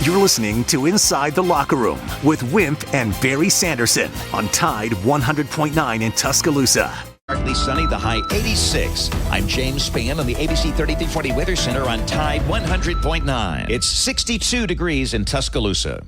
You're listening to Inside the Locker Room with Wimp and Barry Sanderson on Tide 100.9 in Tuscaloosa. Partly sunny, the high 86. I'm James Spann on the ABC 3340 Weather Center on Tide 100.9. It's 62 degrees in Tuscaloosa.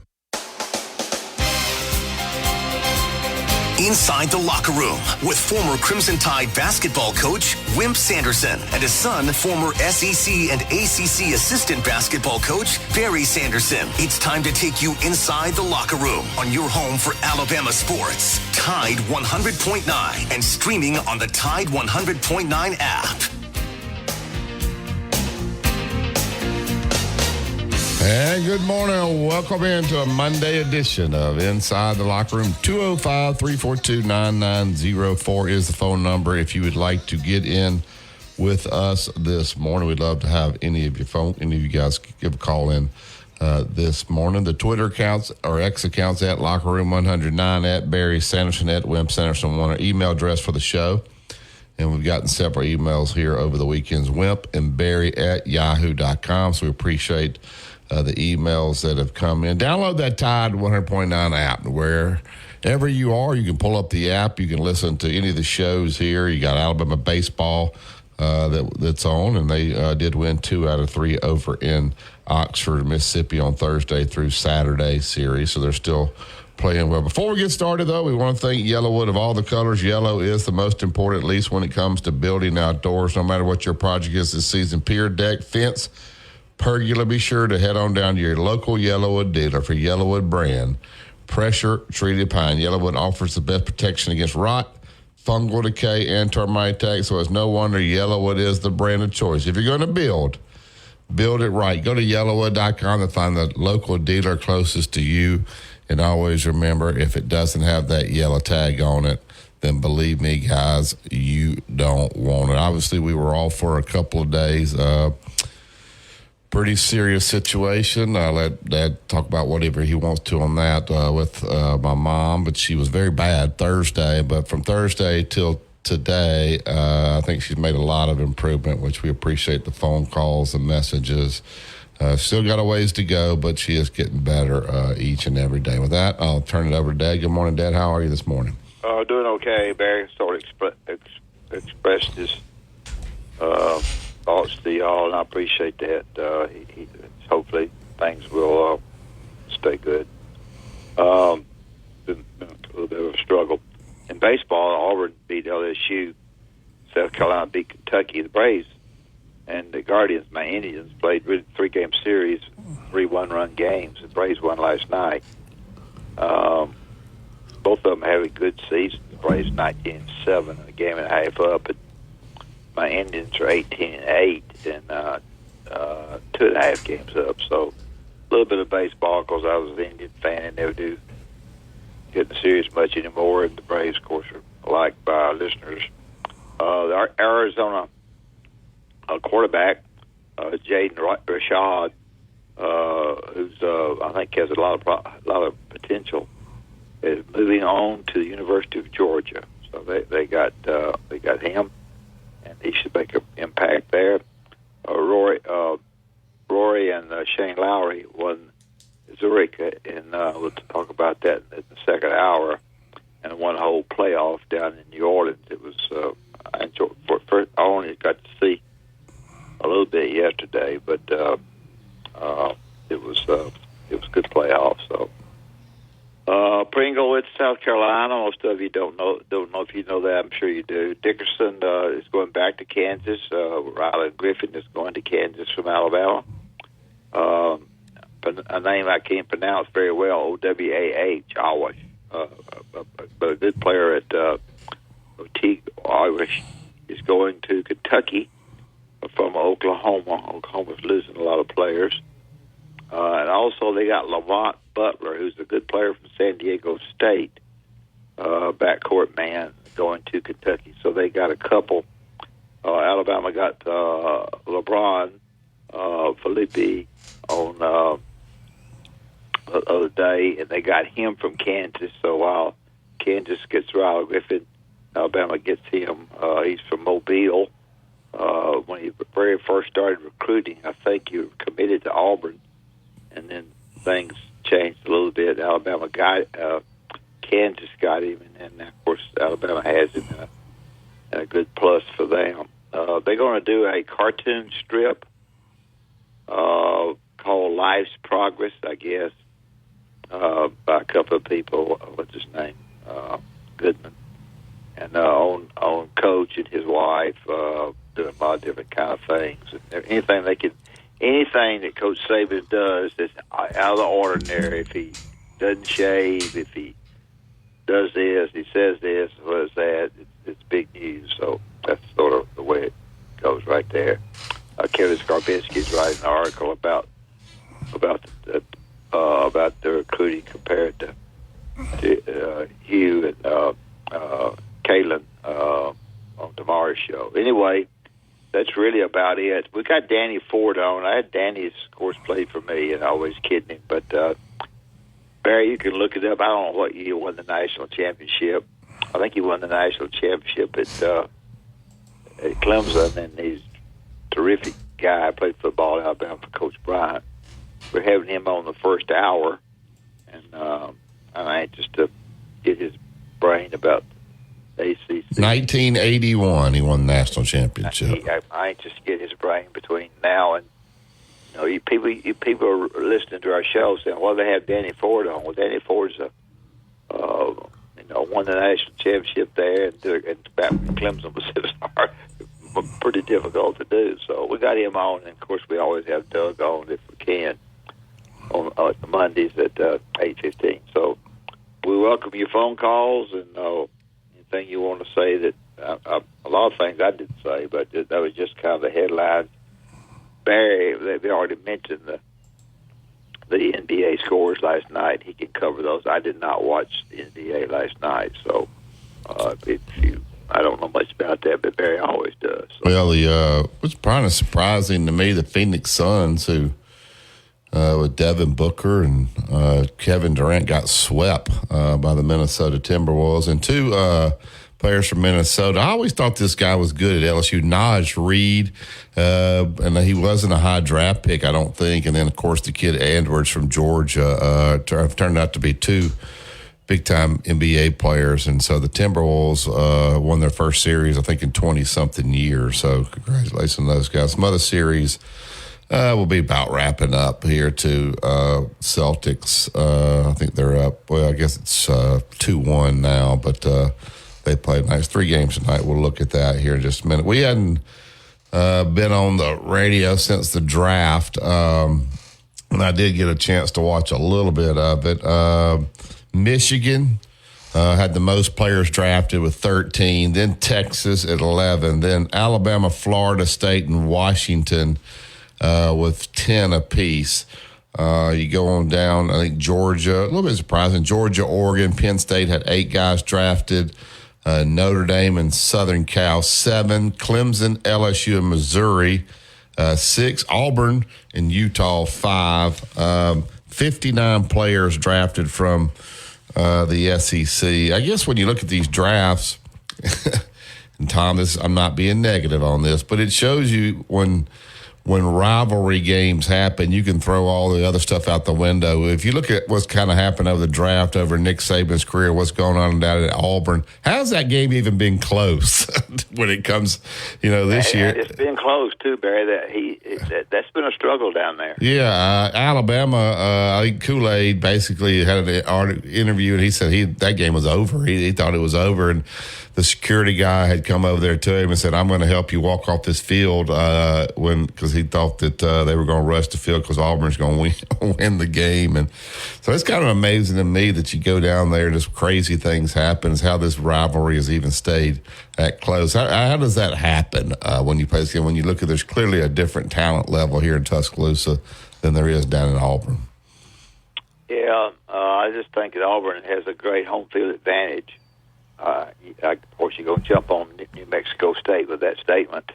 Inside the Locker Room with former Crimson Tide basketball coach Wimp Sanderson and his son, former SEC and ACC assistant basketball coach Barry Sanderson. It's time to take you inside the locker room on your home for Alabama sports. Tide 100.9 and streaming on the Tide 100.9 app. And good morning. Welcome into a Monday edition of Inside the Locker Room. 205-342-9904 is the phone number. If you would like to get in with us this morning, we'd love to have any of you guys give a call in this morning. The Twitter accounts or X accounts at Locker Room 109, at Barry Sanderson, at Wimp Sanderson 1, our email address for the show. And we've gotten several emails here over the weekends, Wimp and Barry at yahoo.com. So we appreciate the emails that have come in. Download that Tide 100.9 app. Wherever you are, you can pull up the app. You can listen to any of the shows here. You got Alabama baseball that's on, and they did win 2 out of 3 over in Oxford, Mississippi on Thursday through Saturday series. So they're still playing well. Before we get started, though, we want to thank Yellowwood. Of all the colors, yellow is the most important, at least when it comes to building outdoors. No matter what your project is this season, pier, deck, fence, pergola, be sure to head on down to your local Yellowwood dealer for Yellowwood brand pressure-treated pine. Yellowwood offers the best protection against rot, fungal decay, and termite attacks, so it's no wonder Yellowwood is the brand of choice. If you're going to build it right. Go to yellowwood.com to find the local dealer closest to you. And always remember, if it doesn't have that yellow tag on it, then believe me, guys, you don't want it. Obviously, we were off for a couple of days. Pretty serious situation. I'll let Dad talk about whatever he wants to on that with my mom, but she was very bad Thursday. But from Thursday till today, I think she's made a lot of improvement, which we appreciate the phone calls and messages. Still got a ways to go, but she is getting better each and every day. With that, I'll turn it over to Dad. Good morning, Dad. How are you this morning? Doing okay, Barry. Sort of expressed his thoughts to y'all, and I appreciate that. Hopefully things will stay good. Been a little bit of a struggle. In baseball, Auburn beat LSU. South Carolina beat Kentucky. The Braves and the Guardians, my Indians, played 3-game series, 3 one-run games. The Braves won last night. Both of them have a good season. The Braves 19-7, a game and a half up. But my Indians are 18-8 and 2.5 games up. So a little bit of baseball because I was an Indian fan and never do get in the series much anymore. And the Braves, of course, are liked by our listeners. Our Arizona quarterback, Jaden Rashad, who's I think has a lot of potential, is moving on to the University of Georgia. So they got him, and he should make an impact there. Rory and Shane Lowry won Zurich, and we'll talk about that in the second hour. And one whole playoff down in New Orleans. It was I enjoyed. I only got to see a little bit yesterday, but it was good playoff. So Pringle, it's South Carolina. Most of you don't know if you know that. I'm sure you do. Dickerson is going back to Kansas. Ryland Griffin is going to Kansas from Alabama. A name I can't pronounce very well, Owah, Awash. But a good player at Oteague Irish is going to Kentucky from Oklahoma. Oklahoma's losing a lot of players. And also they got Lamont Butler, who's a good player from San Diego State, backcourt man, going to Kentucky. So they got a couple. Alabama got LeBron Felipe on the other day, and they got him from Kansas. So while Kansas gets Ryland Griffin, Alabama gets him. He's from Mobile. When he very first started recruiting, I think he was committed to Auburn, and then things changed a little bit. Alabama got Kansas got him, and of course Alabama has him, and a good plus for them. They're going to do a cartoon strip called Life's Progress, I guess, by a couple of people. What's his name? Goodman, and on Coach and his wife doing a lot of different kind of things. Anything that Coach Saban does that's out of the ordinary. If he doesn't shave, if he does this, he says this, what is that? It's big news. So that's sort of the way it goes right there. Kevin Skarbinski is writing an article about the recruiting compared to Hugh and Kalen on tomorrow's show. Anyway, that's really about it. We got Danny Ford on. I had Danny's, of course, played for me, and I always kidding him. But Barry, you can look it up. I don't know what year he won the national championship. I think he won the national championship at Clemson, and he's a terrific guy. I played football in Alabama for Coach Bryant. We're having him on the first hour, and I'm anxious to get his brain about ACC. 1981, he won the national championship. I'm anxious to get his brain between now and, you people are listening to our show saying, well, they have Danny Ford on. Well, Danny Ford's won the national championship there, and back when Clemson was pretty difficult to do. So we got him on, and of course we always have Doug on if we can on Mondays at 8:15. So we welcome your phone calls and anything you want to say. That a lot of things I didn't say, but that was just kind of the headlines. Barry, they already mentioned the NBA scores last night. He can cover those. I did not watch the NBA last night, so I don't know much about that, but Barry always does. So. Well, it was kind of surprising to me the Phoenix Suns, who with Devin Booker and Kevin Durant, got swept by the Minnesota Timberwolves, and two players from Minnesota. I always thought this guy was good at LSU, Naj Reid, and he wasn't a high draft pick, I don't think. And then, of course, the kid Edwards from Georgia turned out to be two big-time NBA players. And so the Timberwolves won their first series, I think, in 20-something years. So congratulations to those guys. Some other series will be about wrapping up here too. Celtics, I think they're up. Well, I guess it's 2-1 now, but they played nice 3 games tonight. We'll look at that here in just a minute. We hadn't been on the radio since the draft, and I did get a chance to watch a little bit of it. Michigan had the most players drafted with 13, then Texas at 11, then Alabama, Florida State, and Washington with 10 apiece. You go on down, I think Georgia, a little bit surprising. Georgia, Oregon, Penn State had 8 guys drafted. Notre Dame and Southern Cal, 7. Clemson, LSU, and Missouri, 6. Auburn and Utah, 5. 59 players drafted from the SEC. I guess when you look at these drafts, and Tom, I'm not being negative on this, but it shows you when rivalry games happen, you can throw all the other stuff out the window. If you look at what's kind of happened over the draft, over Nick Saban's career, what's going on down at Auburn, how's that game even been close when it comes, this year? It's been close too, Barry. That's been a struggle down there. Yeah, Alabama. I think Kool-Aid basically had an interview, and he said that game was over. He thought it was over, and the security guy had come over there to him and said, "I'm going to help you walk off this field," because he thought that they were going to rush the field because Auburn's going to win the game. And so it's kind of amazing to me that you go down there and just crazy things happen. How this rivalry has even stayed that close. How does that happen when you play this game? When you look at, there's clearly a different talent level here in Tuscaloosa than there is down in Auburn. Yeah, I just think that Auburn has a great home field advantage. Of course, you're going to jump on New Mexico State with that statement,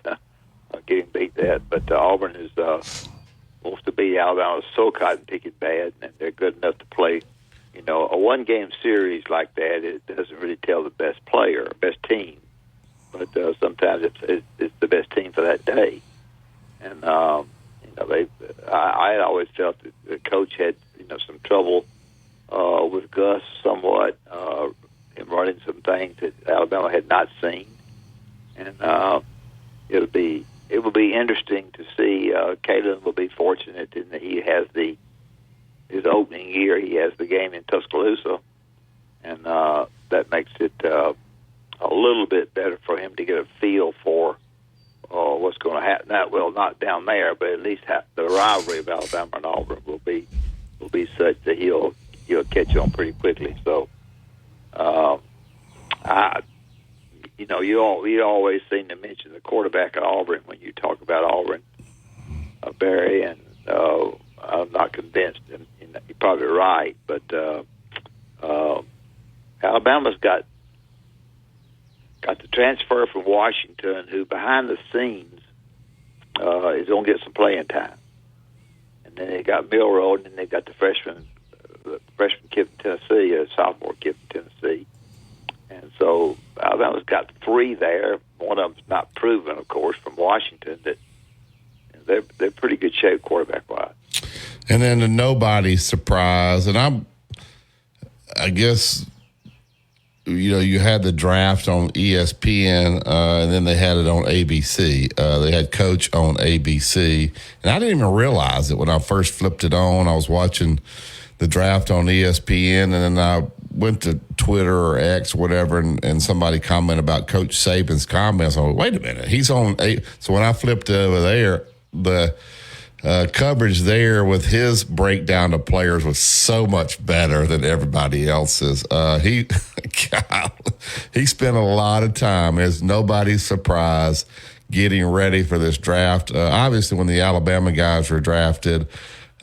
getting beat that. But Auburn wants to beat Alabama so cotton picking bad, and they're good enough to play. A one-game series like that, it doesn't really tell the best player, best team. But sometimes it's the best team for that day. And I always felt that the coach had trouble with Gus somewhat, him running some things that Alabama had not seen, and it will be interesting to see. Kalen will be fortunate in that he has his opening year. He has the game in Tuscaloosa, and that makes it a little bit better for him to get a feel for what's going to happen. Not down there, but at least the rivalry of Alabama and Auburn will be such that he'll catch on pretty quickly. So, you always seem to mention the quarterback at Auburn when you talk about Auburn, Barry, and I'm not convinced, and you're probably right, but Alabama's got the transfer from Washington, who behind the scenes is going to get some playing time. And then they got Milroe, and then they got the freshman kid from Tennessee, a sophomore kid from Tennessee. And so Alabama's got 3 there. One of them's not proven, of course, from Washington. That they're pretty good shape quarterback-wise. And then the nobody's surprise, and I guess, you had the draft on ESPN, and then they had it on ABC. They had Coach on ABC, and I didn't even realize it when I first flipped it on. I was watching the draft on ESPN, and then I went to Twitter or X, whatever, and somebody commented about Coach Saban's comments. I was, wait a minute, he's on 8. So when I flipped over there, the coverage there with his breakdown of players was so much better than everybody else's. He spent a lot of time, as nobody's surprise, getting ready for this draft. Obviously, when the Alabama guys were drafted,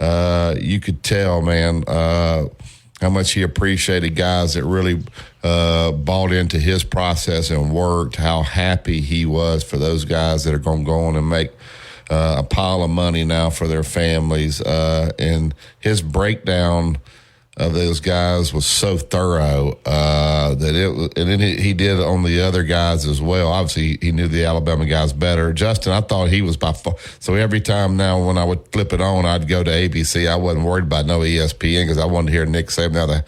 you could tell, man, how much he appreciated guys that really bought into his process and worked, how happy he was for those guys that are going to go on and make a pile of money now for their families. And his breakdown of those guys was so thorough that it was, and then he did on the other guys as well. Obviously, he knew the Alabama guys better. Justin, I thought he was by far. So every time now when I would flip it on, I'd go to ABC. I wasn't worried about no ESPN because I wanted to hear Nick Saban. Now,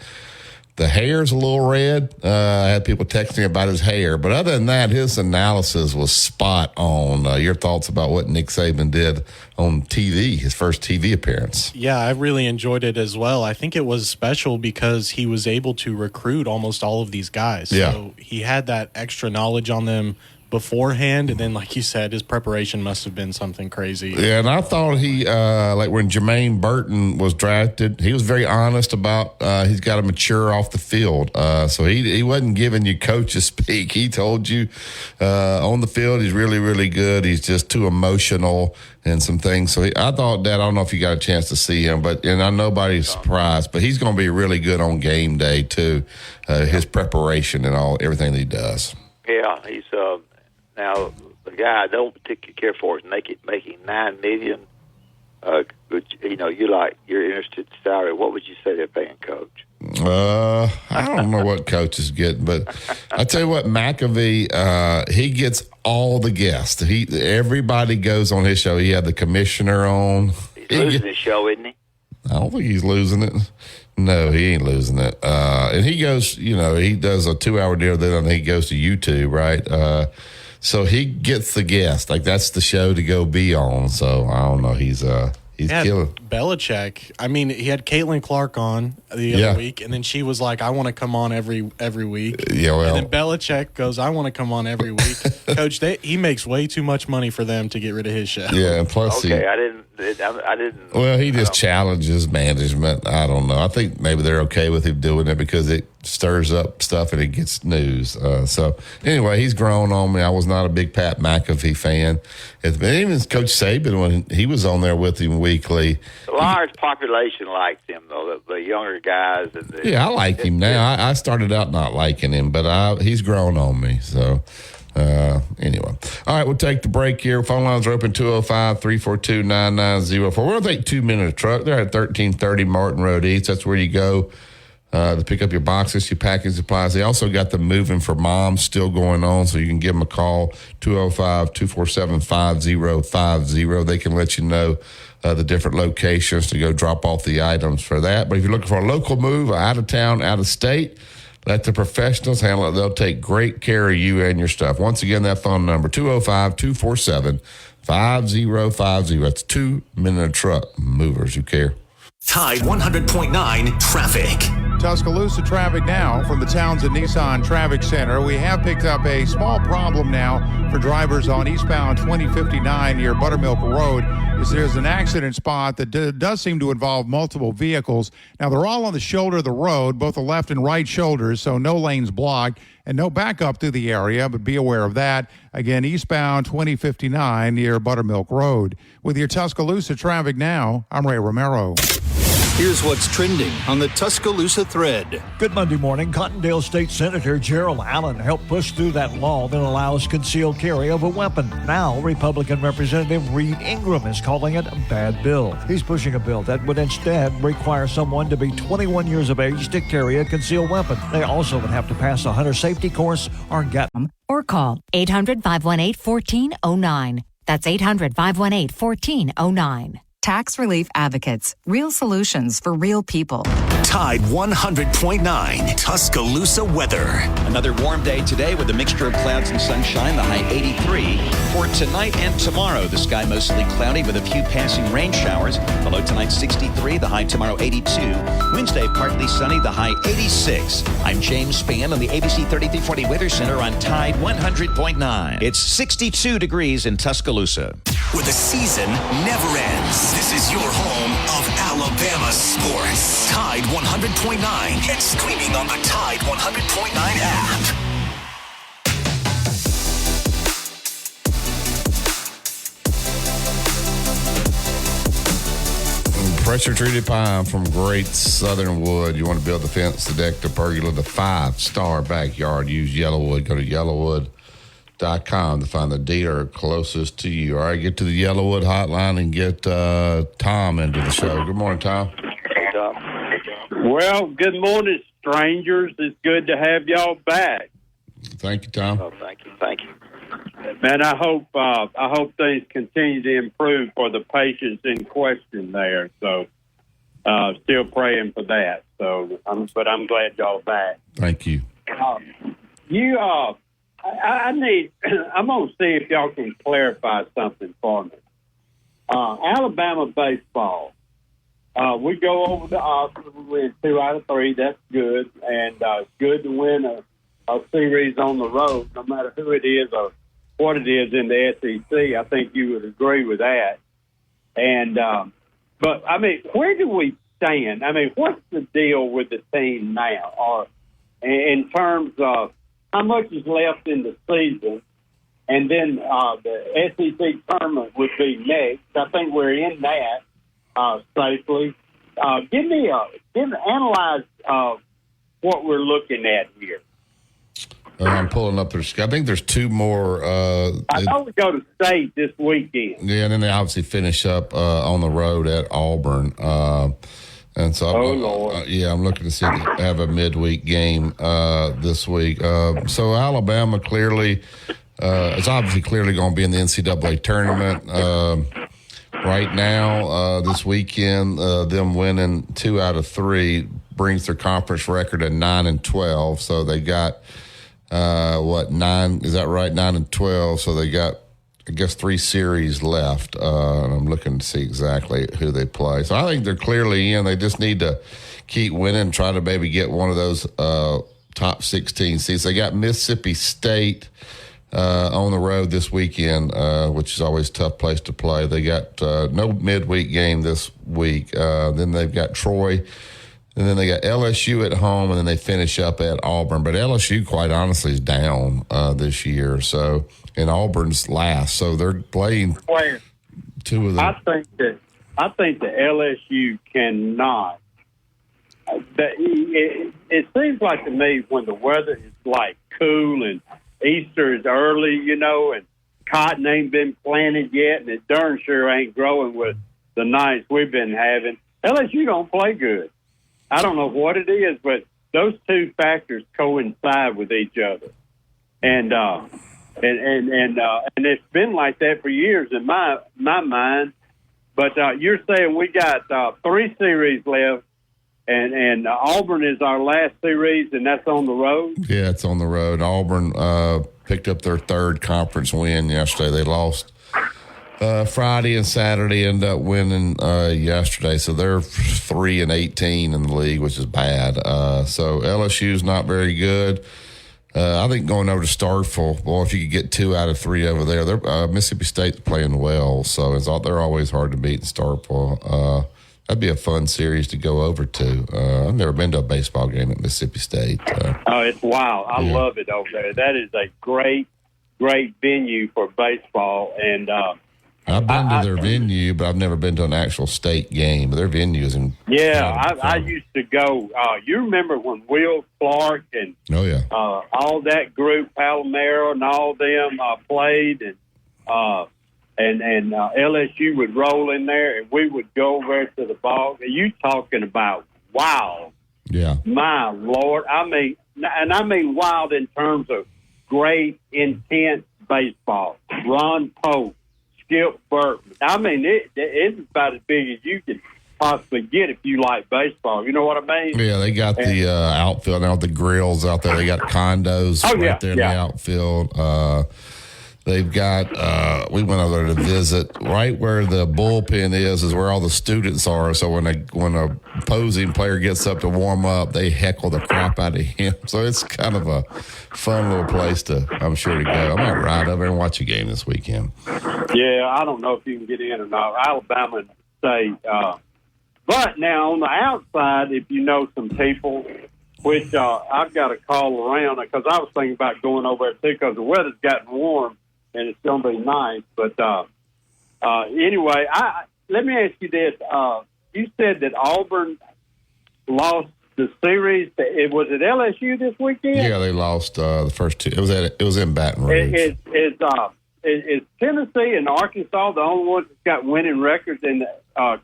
the hair's a little red. I had people texting about his hair. But other than that, his analysis was spot on. Your thoughts about what Nick Saban did on TV, his first TV appearance? Yeah, I really enjoyed it as well. I think it was special because he was able to recruit almost all of these guys. Yeah. So he had that extra knowledge on them beforehand, and then, like you said, his preparation must have been something crazy. Yeah, and I thought he, like when Jermaine Burton was drafted, he was very honest about he's got to mature off the field. So he wasn't giving you coach's speak. He told you on the field he's really, really good. He's just too emotional and some things. So I thought that, I don't know if you got a chance to see him, and I know nobody's surprised, but he's going to be really good on game day too, his preparation and everything that he does. Yeah, he's now the guy I don't particularly care for is making $9 million. You're interested in salary. What would you say they're paying Coach? I don't know what Coach is getting, but I tell you what, McAfee, he gets all the guests. Everybody goes on his show. He had the commissioner on. He's losing his show, isn't he? I don't think he's losing it. No, he ain't losing it. And he goes, he does a 2-hour deal. Then he goes to YouTube, right? So he gets the guest. Like, that's the show to go be on. So I don't know. He's killing. Belichick. I mean, he had Caitlin Clark on the other week, and then she was like, "I want to come on every week." Yeah, well, and then Belichick goes, "I want to come on every week." Coach, he makes way too much money for them to get rid of his show. Yeah, and plus I didn't. Well, he just challenges management. I don't know. I think maybe they're okay with him doing it because it stirs up stuff and it gets news. So anyway, he's grown on me. I was not a big Pat McAfee fan. Even Coach Saban, when he was on there with him weekly. The large population liked him, though, the younger guys. I like him now. I started out not liking him, but he's grown on me. So anyway. All right, we'll take the break here. Phone lines are open 205-342-9904. We're going to take 2 minutes truck. They're at 1330 Martin Road East. That's where you go to pick up your boxes, your packing supplies. They also got the Moving for Moms still going on, so you can give them a call, 205-247-5050. They can let you know the different locations to go drop off the items for that. But if you're looking for a local move, out of town, out of state, let the professionals handle it. They'll take great care of you and your stuff. Once again, that phone number, 205-247-5050. That's 2 minute truck movers who care. Tide 100.9 traffic. Tuscaloosa traffic now from the Townsend Nissan Traffic Center. We have picked up a small problem now for drivers on eastbound 2059 near Buttermilk Road. There's an accident spot that does seem to involve multiple vehicles. Now, they're all on the shoulder of the road, both the left and right shoulders, so no lanes blocked and no backup through the area, but be aware of that. Again, eastbound 2059 near Buttermilk Road. With your Tuscaloosa traffic now, I'm Ray Romero. Here's what's trending on the Tuscaloosa thread. Good Monday morning. Cottondale State Senator Gerald Allen helped push through that law that allows concealed carry of a weapon. Now, Republican Representative Reed Ingram is calling it a bad bill. He's pushing a bill that would instead require someone to be 21 years of age to carry a concealed weapon. They also would have to pass a hunter safety course or get or call 800-518-1409. That's 800-518-1409. Tax Relief Advocates. Real solutions for real people. Tide 100.9 Tuscaloosa weather. Another warm day today with a mixture of clouds and sunshine, the high 83. For tonight and tomorrow, the sky mostly cloudy with a few passing rain showers. The low tonight 63, the high tomorrow 82. Wednesday, partly sunny, the high 86. I'm James Spann on the ABC 3340 Weather Center on Tide 100.9. It's 62 degrees in Tuscaloosa. Where the season never ends. This is your home of Alabama sports. Tide 100.9 and streaming on the Tide 100.9 app. Pressure-treated pine from Great Southern Wood. You want to build the fence, the deck, the pergola, the 5-star backyard. Use Yellowwood. Go to yellowwood.com to find the dealer closest to you. All right, get to the Yellowwood hotline and get Tom into the show. Good morning, Tom. Hey, Tom. Well, good morning, strangers. It's good to have y'all back. Thank you, Tom. Oh, thank you. Man, I hope things continue to improve for the patients in question there. So, still praying for that. So, I'm glad y'all back. Thank you. I'm gonna see if y'all can clarify something for me. Alabama baseball. We go over to Austin. We win 2 out of 3. That's good, and it's good to win a series on the road, no matter who it is or what it is in the SEC. I think you would agree with that. And but I mean, where do we stand? I mean, what's the deal with the team now, or in terms of how much is left in the season? And then the SEC tournament would be next. I think we're in that safely. Analyze what we're looking at here. I'm pulling up their schedule. I think there's 2 more. I know we go to state this weekend. Yeah, and then they obviously finish up on the road at Auburn. And so, I'm looking to see if they have a midweek game this week. So Alabama clearly is obviously clearly going to be in the NCAA tournament right now. This weekend, them winning 2 out of 3 brings their conference record at 9-12. So they got 9? Is that right? 9-12. So they got, I guess, 3 series left. And I'm looking to see exactly who they play. So I think they're clearly in. They just need to keep winning and try to maybe get one of those top 16 seeds. They got Mississippi State on the road this weekend, which is always a tough place to play. They got no midweek game this week. Then they've got Troy. And then they got LSU at home, and then they finish up at Auburn. But LSU, quite honestly, is down this year. So, and Auburn's last. So they're playing 2 of them. I think the LSU cannot. It seems like to me when the weather is like cool and Easter is early, and cotton ain't been planted yet, and it darn sure ain't growing with the nights we've been having. LSU don't play good. I don't know what it is, but those two factors coincide with each other, and it's been like that for years in my mind. But you're saying we got 3 series left, and Auburn is our last series, and that's on the road? Yeah, it's on the road. Auburn picked up their 3rd conference win yesterday. They lost Friday and Saturday, ended up winning yesterday. So they're 3-18 in the league, which is bad. So LSU's not very good. I think going over to Starkville, boy, if you could get 2 out of 3 over there, Mississippi State's playing well. So they're always hard to beat in Starkville. That'd be a fun series to go over to. I've never been to a baseball game at Mississippi State. It's wild. I love it over there. That is a great, great venue for baseball. And I've been to their venue, but I've never been to an actual state game. Their venue is in. Yeah, I used to go. You remember when Will Clark and all that group, Palomero and all them played, and LSU would roll in there, and we would go over to the ball. You talking about wild? Yeah, my Lord. I mean wild in terms of great, intense baseball. Ron Pope, Skip Burton. I mean, it's about as big as you can possibly get if you like baseball. You know what I mean? Yeah, they got the outfield now, the grills out there. They got condos right there in the outfield. They've got, we went over there to visit. Right where the bullpen is where all the students are. So when a opposing player gets up to warm up, they heckle the crap out of him. So it's kind of a fun little place I'm sure to go. I might ride over and watch a game this weekend. Yeah, I don't know if you can get in or not. Alabama State. But now on the outside, if you know some people, which I've got to call around because I was thinking about going over there too because the weather's gotten warm. And it's going to be nice. But anyway, let me ask you this. You said that Auburn lost the series. Was it LSU this weekend? Yeah, they lost the first 2. It was in Baton Rouge. Is Tennessee and Arkansas the only ones that's got winning records in the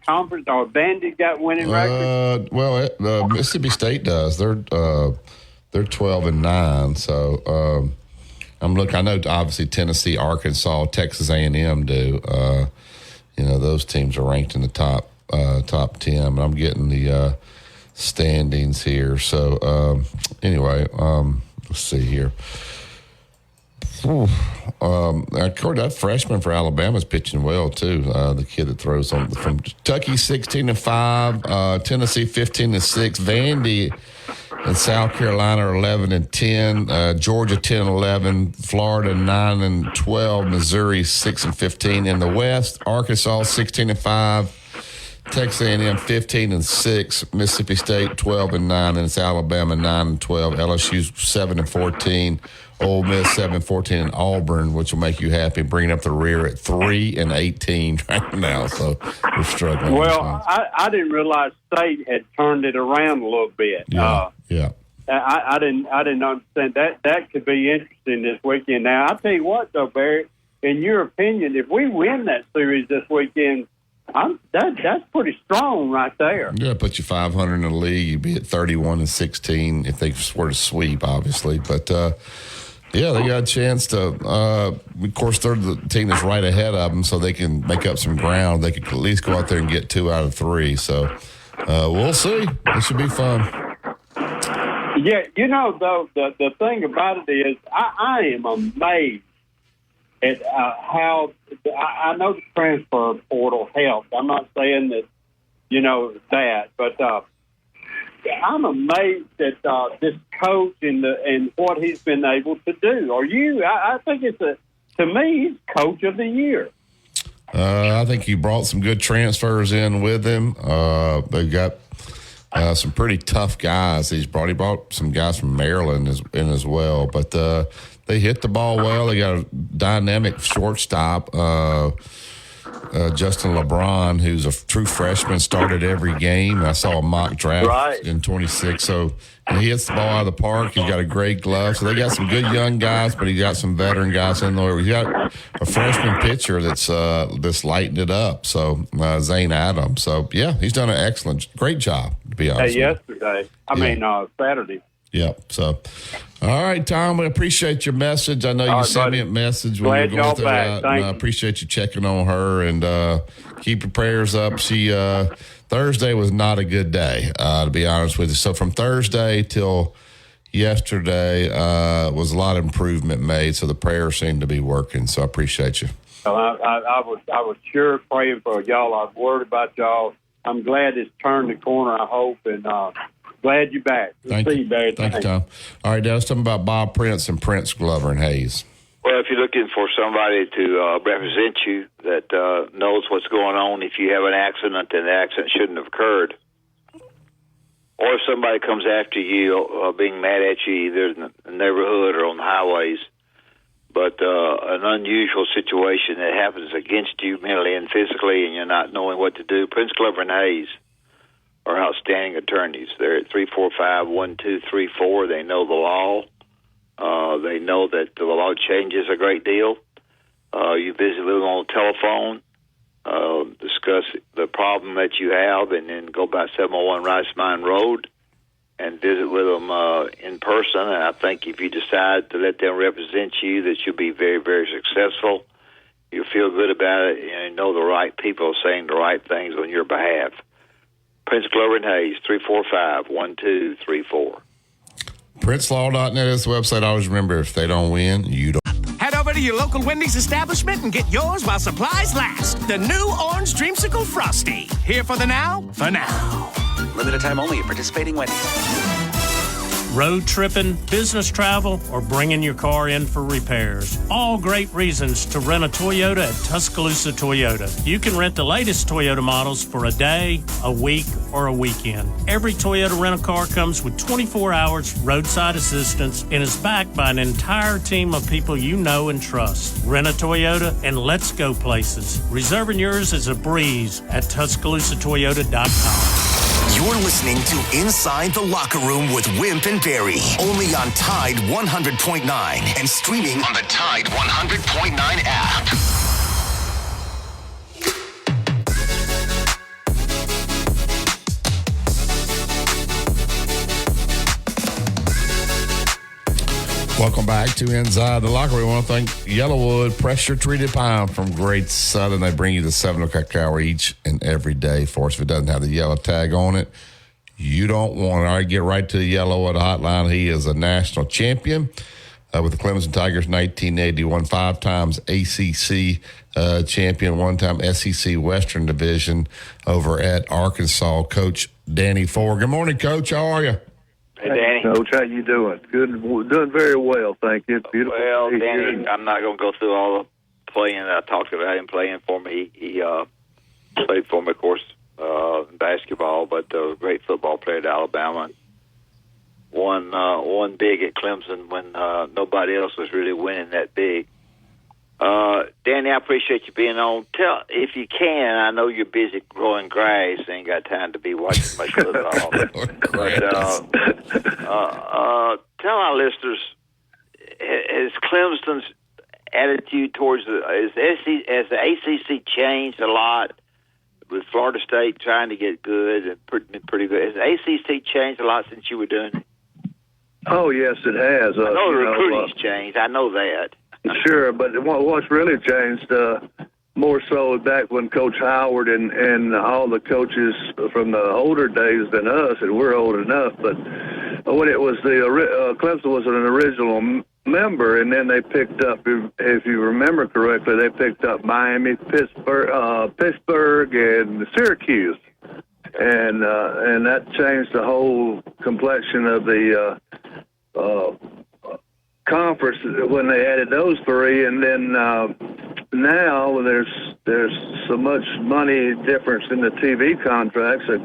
conference, or Vandy got winning records? Well, Mississippi State does. They're 12-9. So. I'm looking. I know obviously Tennessee, Arkansas, Texas A&M do. Those teams are ranked in the top 10. And I'm getting the standings here. So anyway, let's see here. That freshman for Alabama is pitching well too. The kid that throws from Kentucky, 16-5, Tennessee 15-6, Vandy and South Carolina are 11-10, Georgia 10-11, Florida 9-12, Missouri 6-15 in the West. Arkansas 16-5, Texas A&M 15-6, Mississippi State 12-9, and it's Alabama 9-12, LSU's 7-14. Ole Miss 7-14 and Auburn, which will make you happy, bringing up the rear at 3-18 right now. So we're struggling. Well, I didn't realize State had turned it around a little bit. Yeah. I didn't understand that. That could be interesting this weekend. Now, I'll tell you what, though, Barry, in your opinion, if we win that series this weekend, that's pretty strong right there. Yeah, put you 500 in the league. You'd be at 31-16 if they were to sweep, obviously. But yeah, they got a chance to. Of course, they're the team that's right ahead of them, so they can make up some ground. They could at least go out there and get 2 out of 3. So we'll see. It should be fun. Yeah, though, the thing about it is, I am amazed at how I know the transfer portal helped. I'm not saying that, that, but I'm amazed at this coach and what he's been able to do. Are you? I think to me, he's coach of the year. I think he brought some good transfers in with him. They've got some pretty tough guys. He brought some guys from Maryland as well, but they hit the ball well. They got a dynamic shortstop. Justin LeBron, who's a true freshman, started every game. I saw a mock draft in 26. So he hits the ball out of the park. He's got a great glove. So they got some good young guys, but he got some veteran guys in there. He got a freshman pitcher that's lighting it up. So Zane Adams. So yeah, he's done an great job, to be honest. Yesterday. Saturday. Yeah. So, all right, Tom, we appreciate your message. I know you sent me a message when you were going through that. I appreciate you checking on her, and keep your prayers up. She Thursday was not a good day, to be honest with you. So from Thursday till yesterday was a lot of improvement made. So the prayers seem to be working. So I appreciate you. Well, I was sure praying for y'all. I was worried about y'all. I'm glad it's turned the corner, I hope, and glad you're back. Thank you, Barry. Thank you, Tom. All right, Dallas, tell me about Bob Prince and Prince Glover and Hayes. Well, if you're looking for somebody to represent you that knows what's going on, if you have an accident and the accident shouldn't have occurred, or if somebody comes after you being mad at you either in the neighborhood or on the highways, but an unusual situation that happens against you mentally and physically and you're not knowing what to do, Prince Glover and Hayes are outstanding attorneys. They're at 345-1234. They know the law. They know that the law changes a great deal. You visit with them on the telephone, discuss the problem that you have, and then go by 701 Rice Mine Road and visit with them in person. And I think if you decide to let them represent you, that you'll be very, very successful. You'll feel good about it, and you know the right people saying the right things on your behalf. Prince Glover and Hayes, 345-1234. PrinceLaw.net is the website. I always remember, if they don't win, you don't. Head over to your local Wendy's establishment and get yours while supplies last. The new Orange Dreamsicle Frosty. Here for the now, for now. Limited time only at participating Wendy's. Road tripping, business travel, or bringing your car in for repairs. All great reasons to rent a Toyota at Tuscaloosa Toyota. You can rent the latest Toyota models for a day, a week, or a weekend. Every Toyota rental-car comes with 24 hours roadside assistance and is backed by an entire team of people you know and trust. Rent a Toyota and let's go places. Reserving yours is a breeze at TuscaloosaToyota.com. You're listening to Inside the Locker Room with Wimp and Barry, only on Tide 100.9 and streaming on the Tide 100.9 app. Welcome back to Inside the Locker Room. I want to thank Yellowwood Pressure Treated Pine from Great Southern. They bring you the 7 o'clock hour each and every day for us. If it doesn't have the yellow tag on it, you don't want it. All right, get right to the Yellowwood hotline. He is a national champion with the Clemson Tigers in 1981, 5 times ACC champion, 1-time SEC Western Division over at Arkansas. Coach Danny Ford. Good morning, Coach. How are you? Hey, Danny. Coach, how you doing? Good, doing very well, thank you. Beautiful. Well, Danny, I'm not going to go through all the playing that I talked about him playing for me. He played for me, of course, in basketball, but a great football player at Alabama. Won big at Clemson when nobody else was really winning that big. Danny, I appreciate you being on. Tell, if you can, I know you're busy growing grass, ain't got time to be watching much football. But tell our listeners, has Clemson's attitude towards has the ACC changed a lot with Florida State trying to get good and pretty good? Has the ACC changed a lot since you were doing it? Oh, yes, it has. I know the recruiting's changed. I know that. Sure, but what's really changed more so back when Coach Howard and all the coaches from the older days than us, and we're old enough, but when it was Clemson was an original member, and then they picked up, if you remember correctly, they picked up Miami, Pittsburgh, and Syracuse, and that changed the whole complexion of the conference when they added those 3, and then now there's so much money difference in the TV contracts that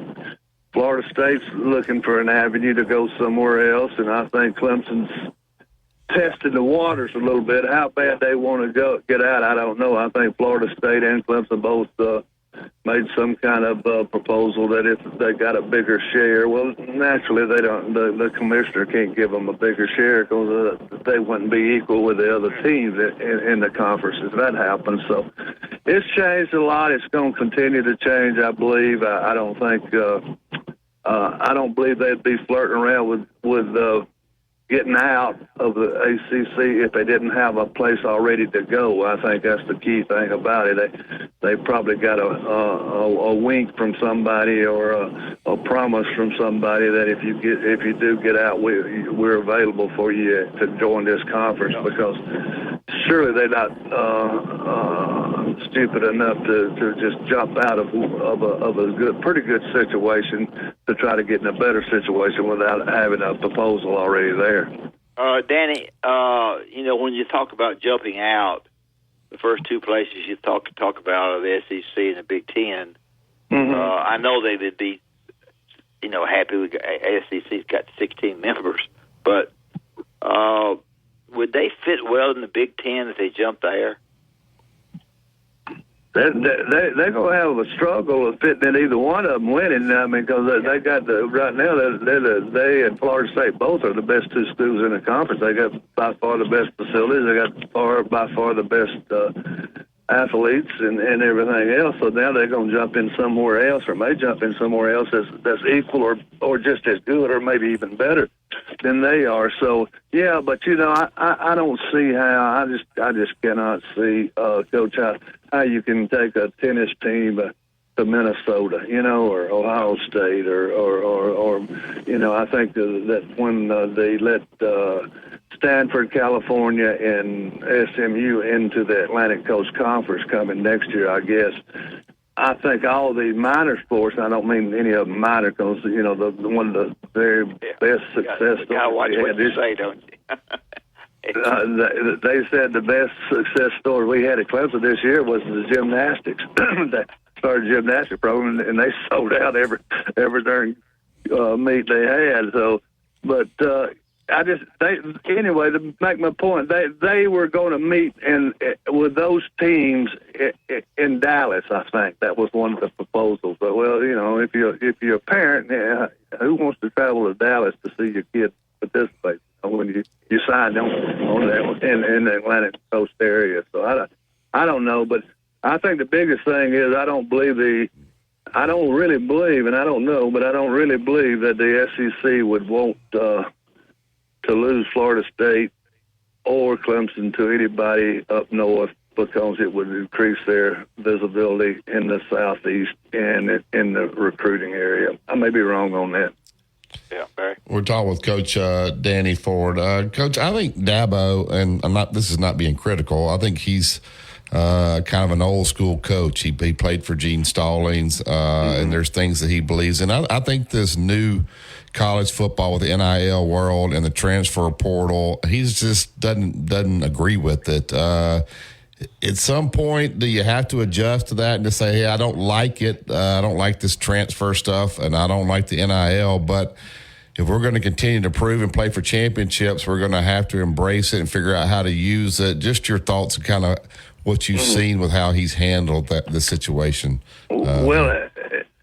Florida State's looking for an avenue to go somewhere else, and I think Clemson's testing the waters a little bit. How bad they want to get out, I don't know. I think Florida State and Clemson both made some kind of proposal that if they got a bigger share, well, naturally they don't. The commissioner can't give them a bigger share because they wouldn't be equal with the other teams in the conference if that happens. So it's changed a lot. It's going to continue to change, I believe. I don't think. I don't believe they'd be flirting around with getting out of the ACC if they didn't have a place already to go. I think that's the key thing about it. They probably got a wink from somebody or a promise from somebody that if you do get out, we're available for you to join this conference, because surely they're not stupid enough to just jump out of a pretty good situation to try to get in a better situation without having a proposal already there. Danny, when you talk about jumping out, the first two places you talk about are the SEC and the Big Ten. Mm-hmm. I know they would be, happy with SEC's got 16 members, but would they fit well in the Big Ten if they jump there? They're going to have a struggle of fitting in either one of them winning. I mean, because they got right now, they and Florida State both are the best two schools in the conference. They got by far the best facilities. They got by far the best athletes and everything else. So now they're going to jump in somewhere else, or may jump in somewhere else that's equal or just as good, or maybe even better than they are. So yeah, but I don't see how. I just cannot see, Coach, how you can take a tennis team to Minnesota, or Ohio State, or I think that when they let Stanford, California, and SMU into the Atlantic Coast Conference coming next year, I guess, I think all the minor sports, I don't mean any of them minor, because, one of the very best success stories we had this year. Don't you? They said the best success story we had at Clemson this year was the gymnastics. They started a gymnastics program, and they sold out every darn meet they had. So, but anyway, to make my point, they were going to meet with those teams in Dallas. I think that was one of the proposals. But well, if you're a parent, who wants to travel to Dallas to see your kid participate when you signed on that in the Atlantic Coast area? So I don't know, but I think the biggest thing is I don't really believe, and I don't know, but I don't really believe that the SEC would want to lose Florida State or Clemson to anybody up north, because it would increase their visibility in the Southeast and in the recruiting area. I may be wrong on that. Yeah, Barry. We're talking with Coach Danny Ford. Coach, I think Dabo, and this is not being critical, I think he's kind of an old school coach. He played for Gene Stallings, and there's things that he believes in. I think this new college football with the NIL world and the transfer portal, he's just doesn't agree with it. At some point, do you have to adjust to that and to say, hey, I don't like it. I don't like this transfer stuff, and I don't like the NIL. But if we're going to continue to prove and play for championships, we're going to have to embrace it and figure out how to use it. Just your thoughts and kind of what you've seen with how he's handled the situation. Well,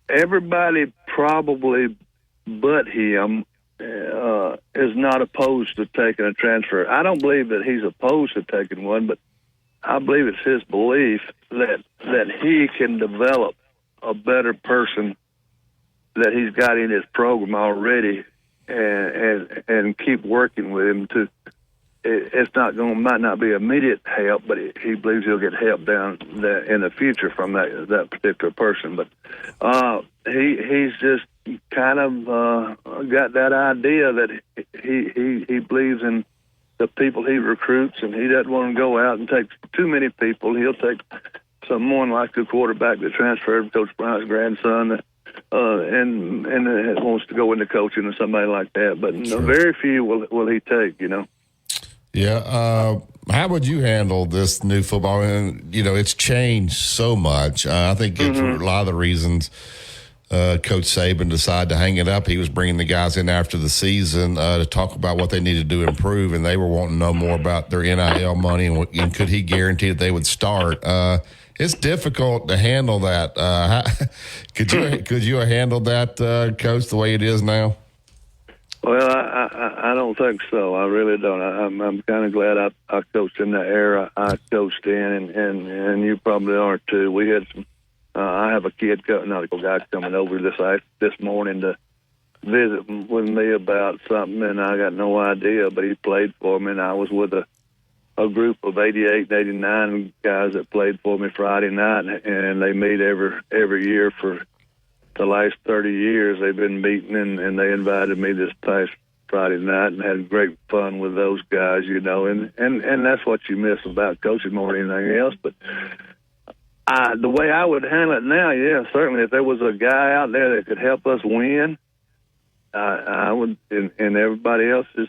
everybody probably but him is not opposed to taking a transfer. I don't believe that he's opposed to taking one, but I believe it's his belief that he can develop a better person that he's got in his program already, and keep working with him to. It's might not be immediate help, but he believes he'll get help down there in the future from that particular person. But he's just kind of got that idea that he believes in the people he recruits, and he doesn't want to go out and take too many people. He'll take someone like the quarterback that transferred, Coach Bryant's grandson, and wants to go into coaching or somebody like that. But very few will he take, Yeah. How would you handle this new football? And, it's changed so much. I think for a lot of the reasons Coach Saban decided to hang it up. He was bringing the guys in after the season to talk about what they needed to do to improve, and they were wanting to know more about their NIL money and could he guarantee that they would start. It's difficult to handle that. Could you have handled that, Coach, the way it is now? Well, I don't think so. I really don't. I'm kind of glad I coached in the era I coached in, and you probably are too. We had some. I have a guy coming over this morning to visit with me about something, and I got no idea, but he played for me, and I was with a group of 88 and 89 guys that played for me Friday night, and they meet every year for the last 30 years. They've been meeting, and they invited me this past Friday night and had great fun with those guys, you know, and that's what you miss about coaching more than anything else. But the way I would handle it now, yeah, certainly if there was a guy out there that could help us win, I would, and everybody else is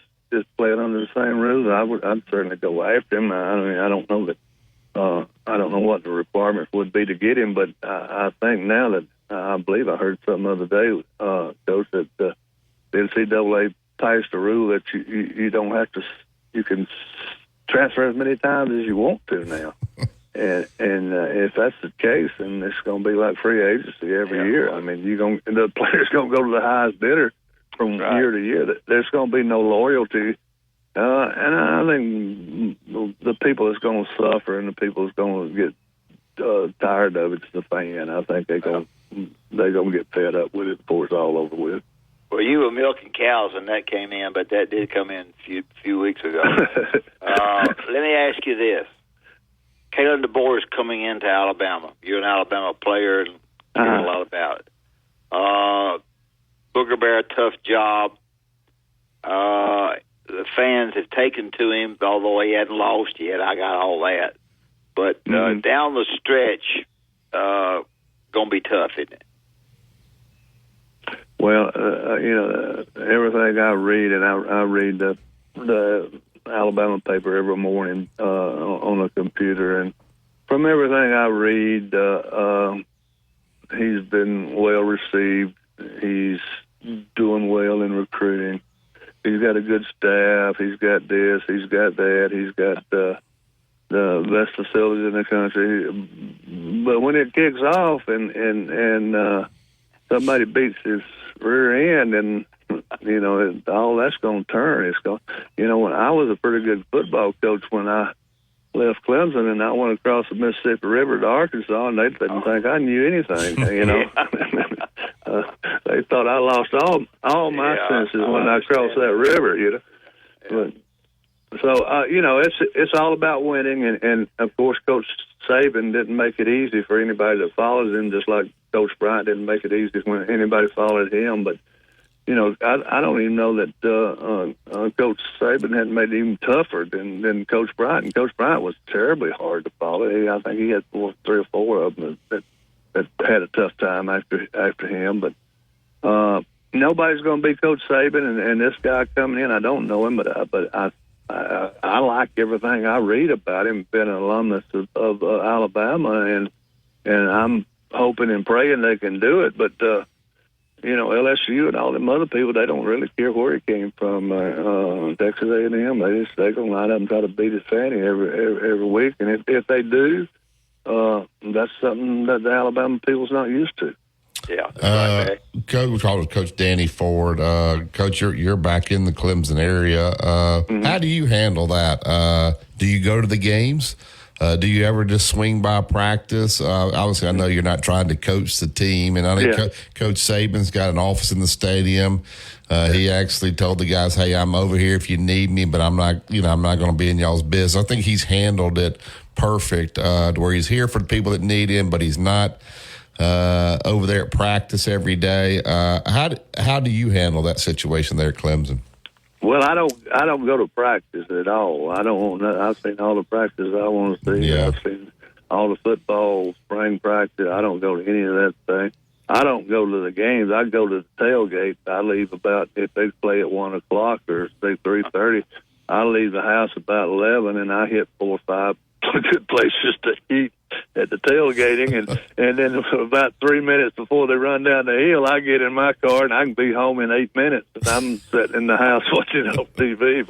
playing under the same rules, I'd certainly go after him. I mean, I don't know that, I don't know what the requirements would be to get him, but I think now that I believe I heard something the other day, Coach, that the NCAA passed a rule that you don't have to, you can transfer as many times as you want to now. And if that's the case, then it's going to be like free agency every year. I mean, the player's going to go to the highest bidder from year to year. There's going to be no loyalty, and I think the people that's going to suffer and the people that's going to get tired of it's the fan. I think they're going to get fed up with it before it's all over with. Well, you were milking cows when that came in, but that did come in a few weeks ago. Let me ask you this. Kalen DeBoer is coming into Alabama. You're an Alabama player and you know a lot about it. Booger Bear, tough job. The fans have taken to him, although he hadn't lost yet. I got all that. But down the stretch, going to be tough, isn't it? Well, everything I read, and I read the Alabama paper every morning on the computer, and from everything I read, he's been well received. He's doing well in recruiting. He's got a good staff. He's got this. He's got that. He's got the best facilities in the country. But when it kicks off and somebody beats his rear end, and all that's going to turn. It's going. When I was a pretty good football coach when I left Clemson and I went across the Mississippi River to Arkansas, and they didn't think I knew anything. They thought I lost all my senses when I crossed that river. But so it's all about winning, and of course Coach Saban didn't make it easy for anybody that follows him, just like Coach Bryant didn't make it easy when anybody followed him. But I don't even know that Coach Saban hadn't made it even tougher than Coach Bryant. And Coach Bryant was terribly hard to follow. I think he had 3 or 4 of them that had a tough time after him. But nobody's going to be Coach Saban, and this guy coming in, I don't know him, but I like everything I read about him. Been an alumnus of Alabama, and I'm hoping and praying they can do it. But LSU and all them other people, they don't really care where he came from. Texas A&M, they're going to line up and try to beat his fanny every week. And if they do, that's something that the Alabama people's not used to. Yeah. Coach, we talked with Coach Danny Ford. Coach, you're back in the Clemson area. How do you handle that? Do you go to the games? Do you ever just swing by practice? Obviously, I know you're not trying to coach the team, and I think Coach Saban's got an office in the stadium. He actually told the guys, "Hey, I'm over here if you need me, but I'm not going to be in y'all's business." I think he's handled it perfect, to where he's here for the people that need him, but he's not over there at practice every day. How do you handle that situation there at Clemson? Well, I don't go to practice at all. I've seen all the practices I want to see. Yeah. I've seen all the football, spring practice. I don't go to any of that thing. I don't go to the games. I go to the tailgate. I leave about, if they play at 1 o'clock or say 3:30, I leave the house about 11, and I hit 4 or 5 good places to eat at the tailgating, and then about 3 minutes before they run down the hill, I get in my car and I can be home in 8 minutes, and I'm sitting in the house watching it on TV.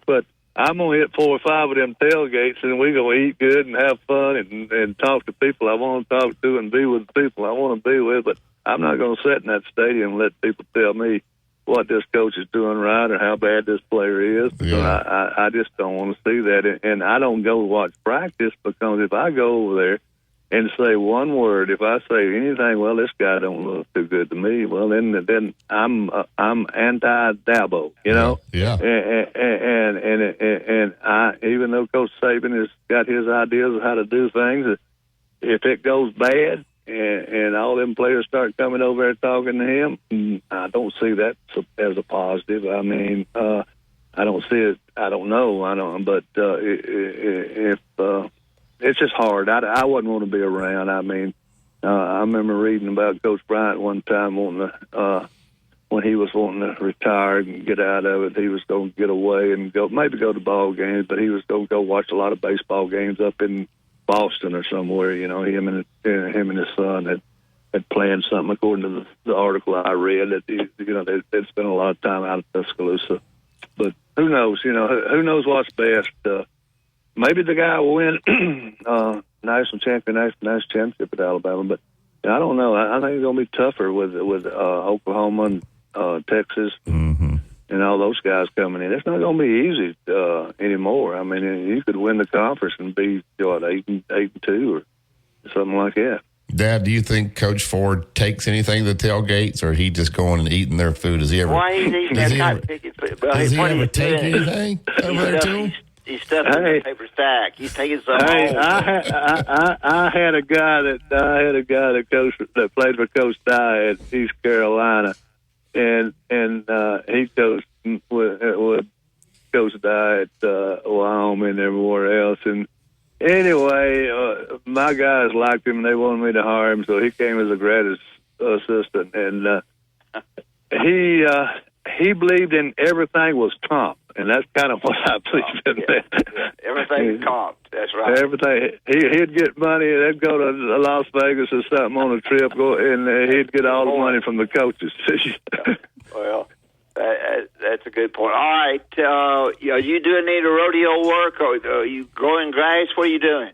But I'm gonna hit 4 or 5 of them tailgates, and we're gonna eat good and have fun and talk to people I want to talk to and be with the people I want to be with. But I'm not gonna sit in that stadium and let people tell me what this coach is doing right or how bad this player is. Yeah. I just don't want to see that. And I don't go watch practice, because if I go over there and say one word, if I say anything, well, this guy don't look too good to me, well, then I'm anti-Dabo, you know? Yeah. And I, even though Coach Saban has got his ideas of how to do things, if it goes bad, and all them players start coming over there talking to him, I don't see that as a positive. I mean, I don't see it. I don't know. But if it's just hard. I wouldn't want to be around. I mean, I remember reading about Coach Bryant one time wanting to, when he was wanting to retire and get out of it. He was going to get away and maybe go to ball games, but he was going to go watch a lot of baseball games up in Boston or somewhere. You know, him and his son had planned something, according to the article I read, that they'd spent a lot of time out of Tuscaloosa. But who knows? You know, who knows what's best? Maybe the guy will win national championship at Alabama, but I don't know. I think it's going to be tougher with Oklahoma and Texas. Mm-hmm. And all those guys coming in. It's not going to be easy anymore. I mean, you could win the conference and be 8-2 or something like that. Dad, do you think Coach Ford takes anything to the tailgates, or he just going and eating their food? Does he ever? Why he's eating that cotton picket food? Does he ever take anything over there to him? He's stuffing in the paper sack. He's taking some home. I had a guy that played for Coach Dye at East Carolina. And he coached with Coach Dye at Wyoming and everywhere else. And anyway, my guys liked him and they wanted me to hire him, so he came as a grad assistant. And he believed in everything was comp, and that's kind of what I believe in. Yeah. Everything's comp. That's right. Everything. He'd get money. They'd go to Las Vegas or something on a trip, and he'd get all the money from the coaches. Well, that's a good point. All right, are you doing any rodeo work, or are you growing grass? What are you doing?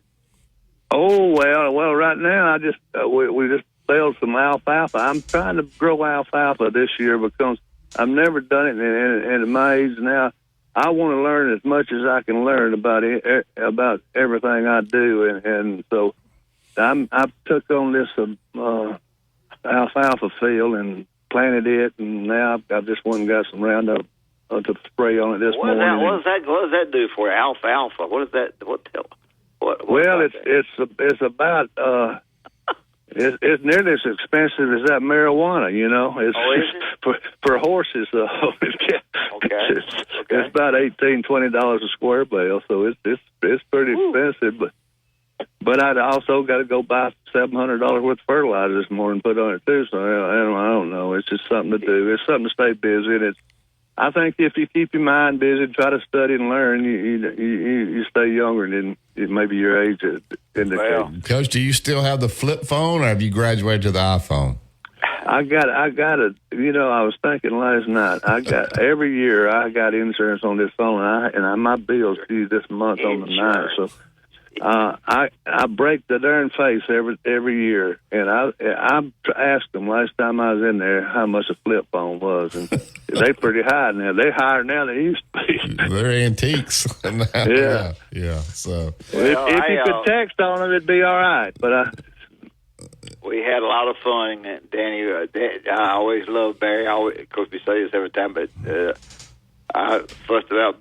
Oh well, right now I just we just baled some alfalfa. I'm trying to grow alfalfa this year because I've never done it, and at my age now, I want to learn as much as I can learn about everything I do, and so I took on this alfalfa field and planted it, and now I've just went and got some Roundup to spray on it this morning. What does that do for alfalfa? What is that? Well, it's about it's nearly as expensive as that marijuana. You know, it's for horses. It's about $18-20 a square bale, so it's pretty expensive. But I'd also got to go buy $700 worth of fertilizer this morning and put on it too. So I don't know. It's just something to do. It's something to stay busy. And I think if you keep your mind busy, try to study and learn, you stay younger than maybe your age indicates. Coach, do you still have the flip phone, or have you graduated to the iPhone? I got it. You know, I was thinking last night. Every year I got insurance on this phone, and my bill's due this month on the 9th. So I break the darn face every year, and I asked them last time I was in there how much a flip phone was, and they're pretty high now. They're higher now than they used to be. They're antiques. Yeah. So if you could text on them, it'd be all right. But we had a lot of fun, Danny. I always loved Barry. Of course, we say this every time, but first of all,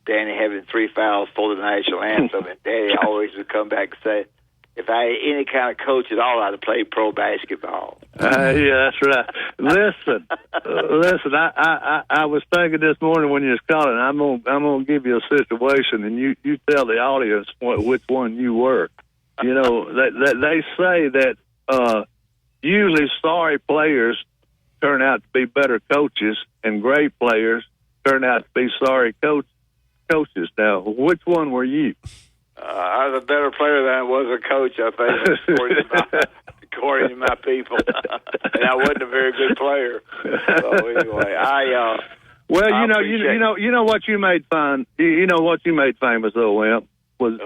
Danny having 3 fouls for the national anthem, and Danny always would come back and say, if I had any kind of coach at all, I'd have played pro basketball. Yeah, that's right. Listen. I was thinking this morning when you was calling, I'm gonna give you a situation, and you tell the audience which one you were. You know, they say that usually sorry players turn out to be better coaches, and great players turn out to be sorry coaches. Now, which one were you? I was a better player than I was a coach, I think, according to my people. And I wasn't a very good player. So anyway, well, you know what you made fun. You know what you made famous though, Wimp, was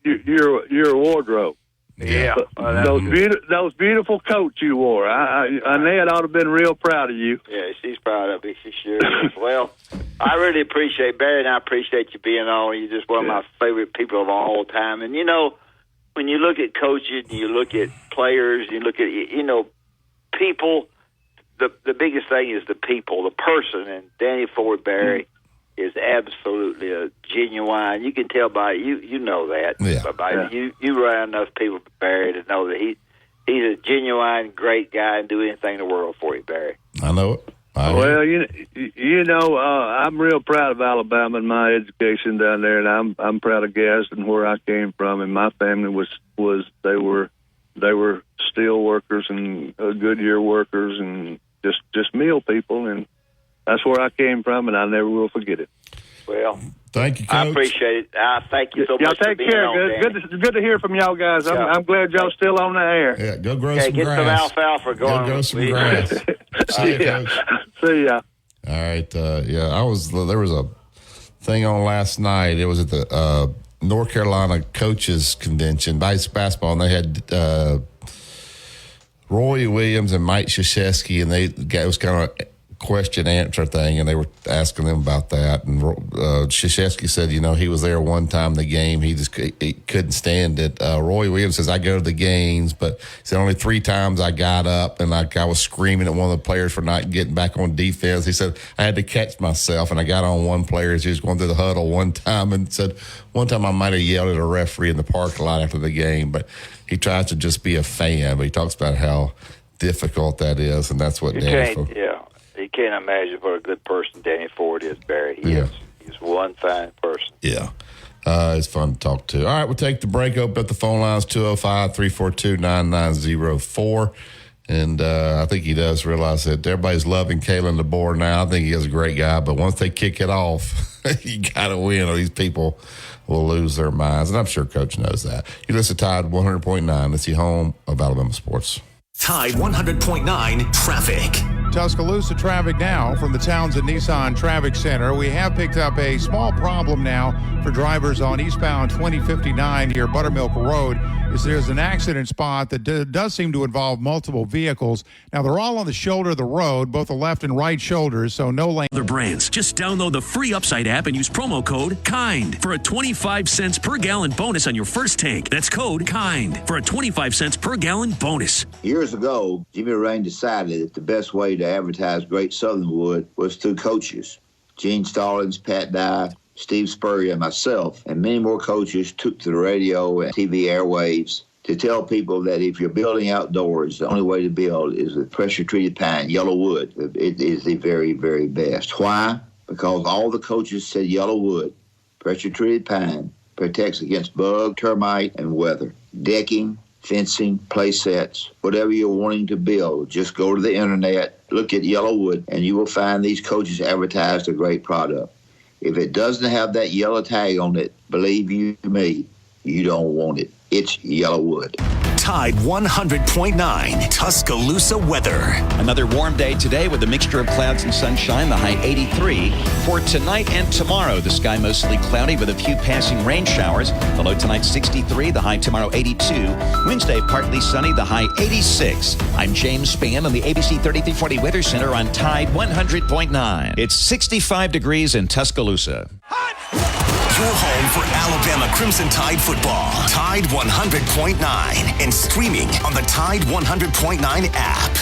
your wardrobe. Yeah, those beautiful coats you wore. Annette ought to have been real proud of you. Yeah, she's proud of me. She sure is. Well, I really appreciate Barry, and I appreciate you being on. You're just one of my favorite people of all time. And when you look at coaches, you look at players, you look at people. The biggest thing is the people, the person, and Danny Ford Barry is absolutely a genuine. You can tell by you know that. Yeah. You run enough people, Barry, to know that he's a genuine, great guy and do anything in the world for you, Barry. I know it. Well, I'm real proud of Alabama and my education down there, and I'm proud of Gadsden, where I came from, and my family was they were steel workers and Goodyear workers and just mill people, and that's where I came from, and I never will forget it. Well, thank you, Coach. I appreciate it. Thank you so much for being on, Good to hear from y'all guys. I'm glad y'all still on the air. Yeah, go grow some get grass. Some alfalfa going. Go grow some grass. See you, Coach. See ya. All right. There was a thing on last night. It was at the North Carolina Coaches Convention, basketball, and they had Roy Williams and Mike Krzyzewski, and it was kind of a question answer thing, and they were asking them about that. And Krzyzewski said, he was there one time in the game. He just he couldn't stand it. Roy Williams says, I go to the games, but he said only 3 times I got up and I was screaming at one of the players for not getting back on defense. He said, I had to catch myself, and I got on one player as he was going through the huddle one time, and said one time I might have yelled at a referee in the parking lot after the game, but he tries to just be a fan. But he talks about how difficult that is, and that's what You can't imagine what a good person Danny Ford is, Barry. He's one fine person. Yeah. It's fun to talk to. All right, we'll take the break. Open up the phone lines, 205-342-9904. And I think he does realize that everybody's loving Kalen DeBoer now. I think he is a great guy, but once they kick it off, you got to win or these people will lose their minds. And I'm sure Coach knows that. You listen to Tide 100.9. It's the home of Alabama sports. Tide 100.9 traffic. Tuscaloosa traffic now from the Townsend Nissan Traffic Center. We have picked up a small problem now for drivers on eastbound 2059 near Buttermilk Road. There's an accident spot that does seem to involve multiple vehicles. Now, they're all on the shoulder of the road, both the left and right shoulders, so no lane. Other brands. Just download the free Upside app and use promo code KIND for a 25 cents per gallon bonus on your first tank. That's code KIND for a 25 cents per gallon bonus. Years ago, Jimmy Rain decided that the best way to advertise Great Southern Wood was through coaches. Gene Stallings, Pat Dye, Steve Spurrier, and myself, and many more coaches took to the radio and TV airwaves to tell people that if you're building outdoors, the only way to build is with pressure-treated pine, yellow wood. It is the very, very best. Why? Because all the coaches said yellow wood, pressure-treated pine, protects against bug, termite, and weather. Decking, fencing, play sets, whatever you're wanting to build, just go to the internet, look at yellow wood, and you will find these coaches advertised a great product. If it doesn't have that yellow tag on it, believe you me, you don't want it. It's yellow wood. Tide 100.9 Tuscaloosa weather. Another warm day today with a mixture of clouds and sunshine, the high 83. For tonight and tomorrow, the sky mostly cloudy with a few passing rain showers. The low tonight 63, the high tomorrow 82. Wednesday, partly sunny, the high 86. I'm James Spann on the ABC 3340 Weather Center on Tide 100.9. It's 65 degrees in Tuscaloosa. Your home for Alabama Crimson Tide football. Tide 100.9 and streaming on the Tide 100.9 app.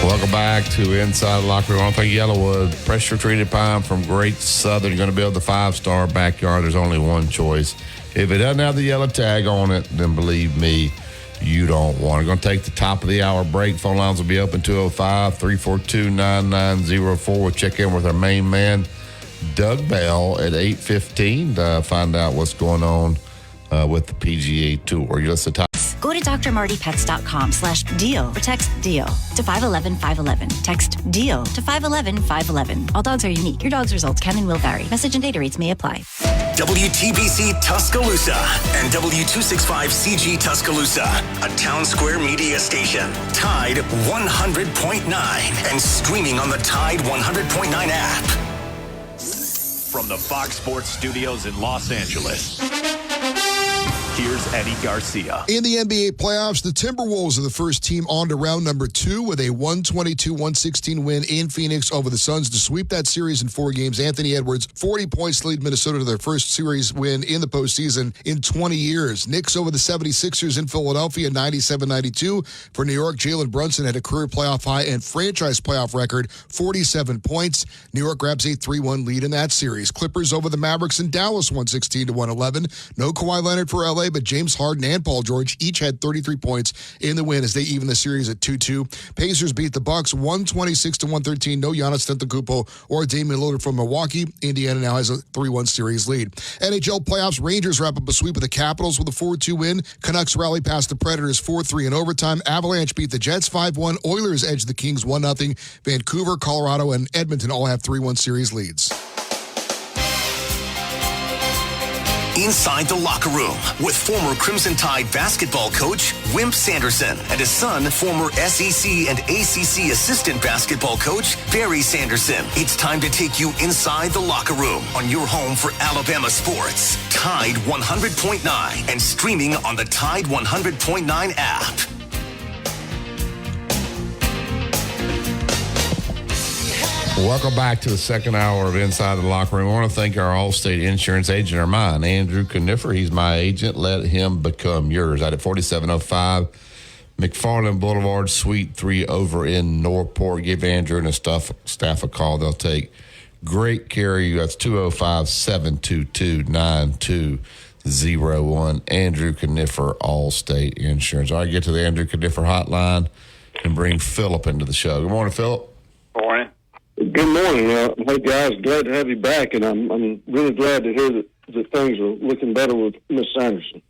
Welcome back to Inside the Locker Room. I think Yellowwood, pressure-treated pine from Great Southern. You're going to build the 5-star backyard. There's only one choice. If it doesn't have the yellow tag on it, then believe me, you don't want it. We're going to take the top of the hour break. Phone lines will be open 205-342-9904. We'll check in with our main man, Doug Bell, at 8:15 to find out what's going on with the PGA Tour. You're listening to Go to drmartypets.com/deal or text DEAL to 511-511. Text DEAL to 511-511. All dogs are unique. Your dog's results can and will vary. Message and data rates may apply. WTBC Tuscaloosa and W265CG Tuscaloosa, a Town Square media station. Tide 100.9 and streaming on the Tide 100.9 app. From the Fox Sports Studios in Los Angeles, here's Eddie Garcia. In the NBA playoffs, the Timberwolves are the first team on to round number 2 with a 122-116 win in Phoenix over the Suns to sweep that series in 4 games. Anthony Edwards, 40 points to lead Minnesota to their first series win in the postseason in 20 years. Knicks over the 76ers in Philadelphia, 97-92. For New York, Jalen Brunson had a career playoff high and franchise playoff record, 47 points. New York grabs a 3-1 lead in that series. Clippers over the Mavericks in Dallas, 116-111. No Kawhi Leonard for LA, but James Harden and Paul George each had 33 points in the win as they even the series at 2-2. Pacers beat the Bucks 126-113. No Giannis Antetokounmpo or Damian Lillard from Milwaukee. Indiana now has a 3-1 series lead. NHL playoffs, Rangers wrap up a sweep of the Capitals with a 4-2 win. Canucks rally past the Predators 4-3 in overtime. Avalanche beat the Jets 5-1. Oilers edge the Kings 1-0. Vancouver, Colorado, and Edmonton all have 3-1 series leads. Inside the Locker Room with former Crimson Tide basketball coach Wimp Sanderson and his son, former SEC and ACC assistant basketball coach Barry Sanderson. It's time to take you inside the locker room on your home for Alabama sports. Tide 100.9 and streaming on the Tide 100.9 app. Welcome back to the second hour of Inside the Locker Room. I want to thank our Allstate insurance agent of mine, Andrew Kniffer. He's my agent. Let him become yours. Out at 4705 McFarland Boulevard, Suite 3 over in Northport. Give Andrew and his staff a call. They'll take great care of you. That's 205-722-9201. Andrew Kniffer, Allstate Insurance. All right, get to the Andrew Kniffer hotline and bring Philip into the show. Good morning, Philip. Morning. Good morning. Hey, guys, glad to have you back, and I'm really glad to hear that things are looking better with Miss Sanderson.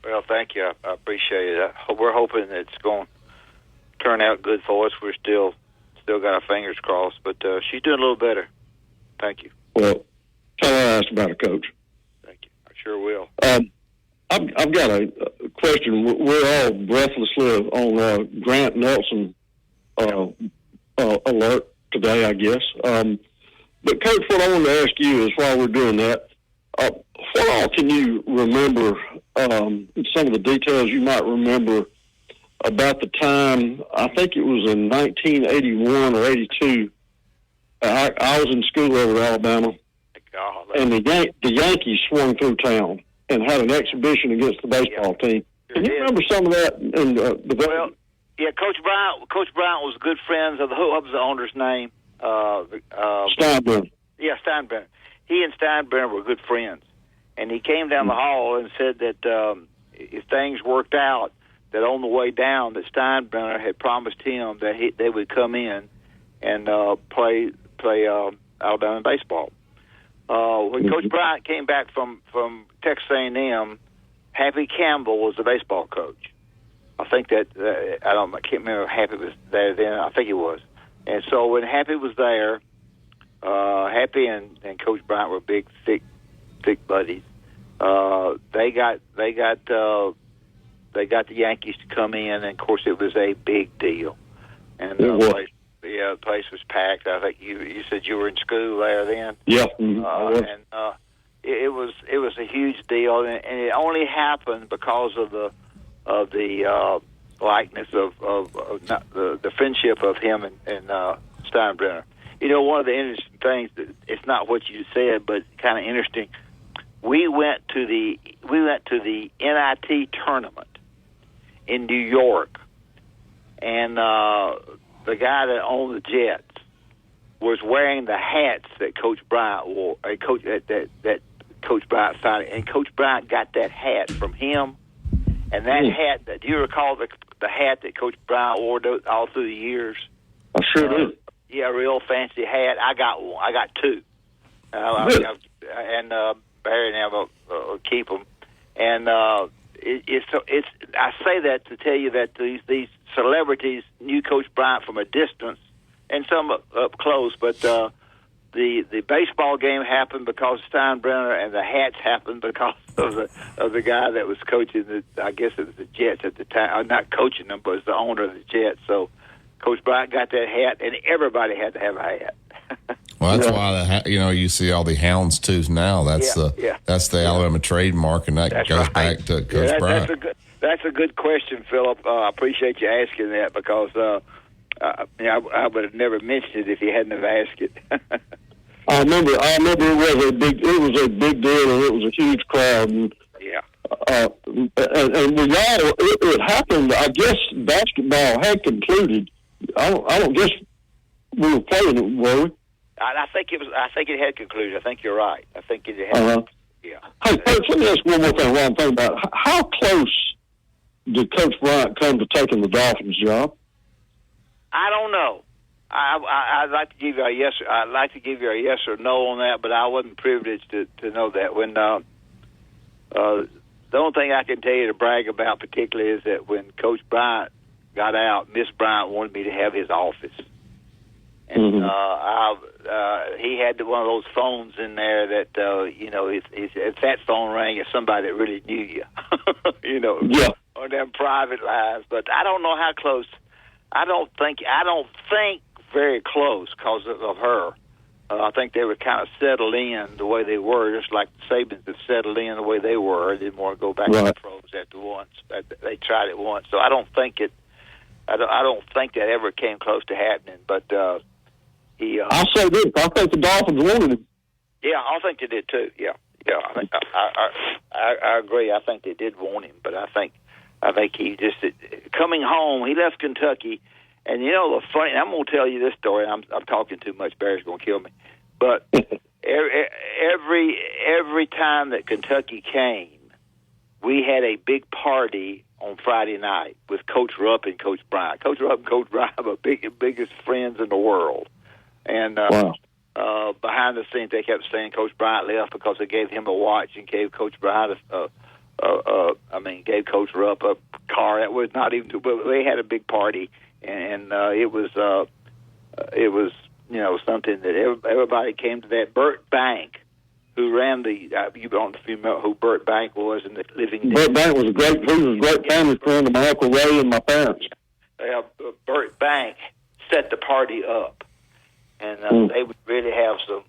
Well, thank you. I appreciate it. We're hoping it's going to turn out good for us. We're still got our fingers crossed, but she's doing a little better. Thank you. Well, tell her I asked about her, Coach. Thank you. I sure will. I've got a question. We're all breathlessly on Grant Nelson alert today, I guess. But, Coach, what I want to ask you is, while we're doing that, what all can you remember, some of the details you might remember about the time, I think it was in 1981 or 82, I was in school over at Alabama, and the Yankees swung through town and had an exhibition against the baseball team. Can you remember some of that? Well, yeah, Coach Bryant was good friends of what was the owner's name? Steinbrenner. Yeah, Steinbrenner. He and Steinbrenner were good friends, and he came down the hall and said that if things worked out, that on the way down, that Steinbrenner had promised him that they would come in and play Alabama baseball. When Coach Bryant came back from Texas A&M, Happy Campbell was the baseball coach. I think that I can't remember if Happy was there then. I think he was. And so when Happy was there, Happy and Coach Bryant were big, thick buddies. They got the Yankees to come in, and of course it was a big deal. And the place was packed. I think you said you were in school there then. Yeah. It was a huge deal, and it only happened because of the likeness of the friendship of him and Steinbrenner. You know, one of the interesting things, it's not what you said, but kind of interesting. We went to the NIT tournament in New York, and the guy that owned the Jets was wearing the hats that Coach Bryant wore. That Coach Bryant signed, and Coach Bryant got that hat from him. And that hat, do you recall the hat that Coach Bryant wore all through the years? I sure do. Yeah, a real fancy hat. I got one. I got two. And Barry and I will keep them. And I say that to tell you that these celebrities knew Coach Bryant from a distance and some up close, but the baseball game happened because Steinbrenner, and the hats happened because of the guy that was coaching I guess it was the Jets at the time, not coaching them, but was the owner of the Jets. So Coach Bryant got that hat, and everybody had to have a hat. Well, that's why you see all the houndstooth now. That's that's the Alabama trademark, and that goes back to Coach Bryant. That's a good question, Philip. I appreciate you asking that because I would have never mentioned it if you hadn't have asked it. I remember it was a big deal, and it was a huge crowd. And, and it happened. I guess basketball had concluded. I don't guess we were playing it, were we? I think it had concluded. I think you're right. I think it had. Yeah. Hey, Coach, let me ask one more thing while I'm thinking about it. How close did Coach Bryant come to taking the Dolphins job? I don't know. I'd like to give you a yes. I'd like to give you a yes or no on that, but I wasn't privileged to know that. When the only thing I can tell you to brag about particularly is that when Coach Bryant got out, Miss Bryant wanted me to have his office, and he had one of those phones in there that if that phone rang, it's somebody that really knew you, on them private lines. But I don't know how close. I don't think very close because of her. I think they were kind of settled in the way they were, just like the Sabins have settled in the way they were. They didn't want to go back to the pros after once. They tried it once, so I don't think that ever came close to happening. But he. I'll say this: I think the Dolphins wanted him. Yeah, I think they did too. Yeah. I agree. I think they did want him, but I think he just coming home. He left Kentucky. And the funny, I'm going to tell you this story. I'm talking too much. Barry's going to kill me. But every time that Kentucky came, we had a big party on Friday night with Coach Rupp and Coach Bryant. Coach Rupp and Coach Bryant are the biggest friends in the world. And behind the scenes, they kept saying Coach Bryant left because they gave him a watch and gave Coach Bryant gave Coach Rupp a car. That was not even. But they had a big party. And it was something that everybody came to that. Burt Bank, who ran you don't know who Burt Bank was in the Living Dead. Burt Bank was a great family friend of my Uncle Ray and my parents. Burt Bank set the party up, and they would really have some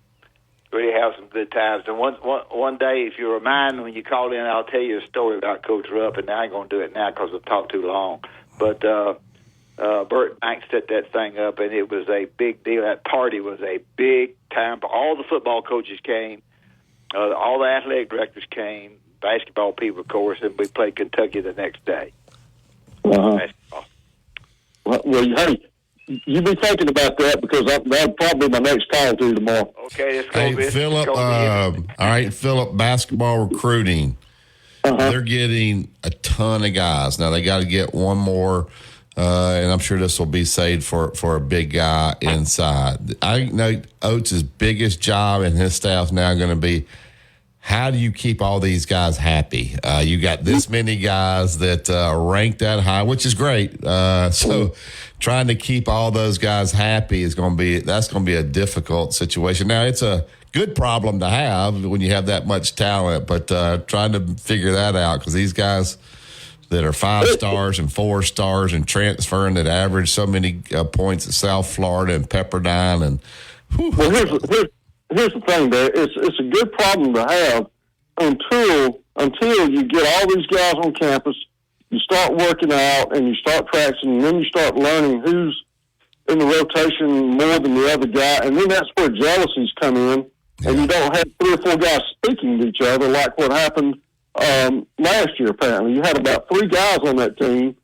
good times. And one day, if you remind me when you call in, I'll tell you a story about Coach Rupp, and I ain't going to do it now because I've talked too long. But Burt Bank set that thing up, and it was a big deal. That party was a big time. All the football coaches came, all the athletic directors came, basketball people, of course, and we played Kentucky the next day. Basketball. Well, hey, you be thinking about that because that'll probably be my next call to you tomorrow. Okay, Philip. All right, Philip. Basketball recruiting. They're getting a ton of guys now. They got to get one more. And I'm sure this will be saved for a big guy inside. I know Oates' biggest job and his staff now going to be, how do you keep all these guys happy? You got this many guys that rank that high, which is great. So trying to keep all those guys happy that's going to be a difficult situation. Now, it's a good problem to have when you have that much talent, but trying to figure that out because these guys that are 5 stars and 4 stars and transferring that average so many points at South Florida and Pepperdine. And well, here's the thing, there. It's a good problem to have until you get all these guys on campus, you start working out and you start practicing, and then you start learning who's in the rotation more than the other guy, and then that's where jealousies come in, and you don't have 3 or 4 guys speaking to each other like what happened last year. Apparently, you had about 3 guys on that team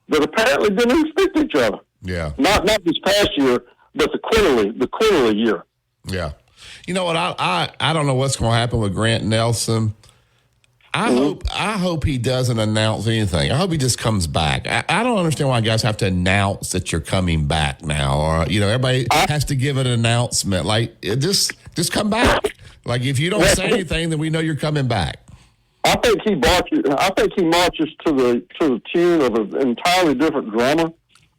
that apparently didn't even speak to each other. Yeah, not this past year, but the Quinterly year. Yeah, you know what? I don't know what's going to happen with Grant Nelson. I hope he doesn't announce anything. I hope he just comes back. I don't understand why guys have to announce that you're coming back now, or everybody has to give an announcement. Like just come back. Like if you don't say anything, then we know you're coming back. I think he marches to the tune of an entirely different drummer.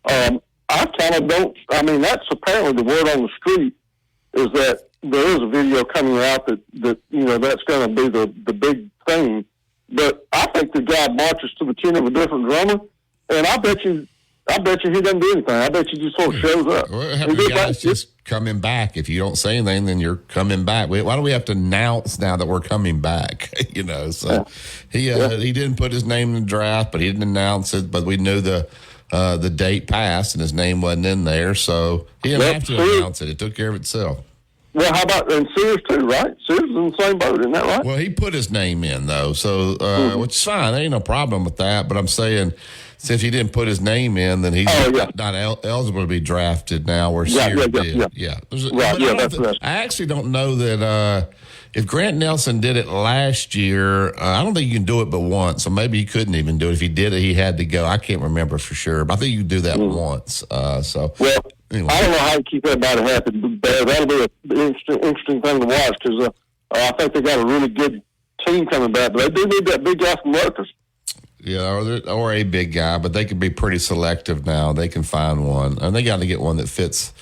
I kind of don't. I mean, that's apparently the word on the street is that there is a video coming out that that's going to be the big thing. But I think the guy marches to the tune of a different drummer, and I bet you he doesn't do anything. I bet you just sort of shows up. Well, you guys just coming back. If you don't say anything, then you're coming back. Why do we have to announce now that we're coming back? So he didn't put his name in the draft, but he didn't announce it. But we knew the date passed and his name wasn't in there, so he didn't have to announce it. It took care of itself. Well, how about and Sears too, right? Sears is in the same boat, isn't that right? Well, he put his name in though, so which is fine. There ain't no problem with that. But I'm saying, since he didn't put his name in, then he's not eligible to be drafted now. Where Sears did, I actually don't know that if Grant Nelson did it last year, I don't think you can do it but once. So maybe he couldn't even do it. If he did it, he had to go. I can't remember for sure, but I think you can do that once. Anyway. I don't know how to keep everybody happy, but that'll be an interesting thing to watch because I think they got a really good team coming back. But they do need that big guy from Rutgers. Yeah, or a big guy, but they can be pretty selective now. They can find one, and they got to get one that fits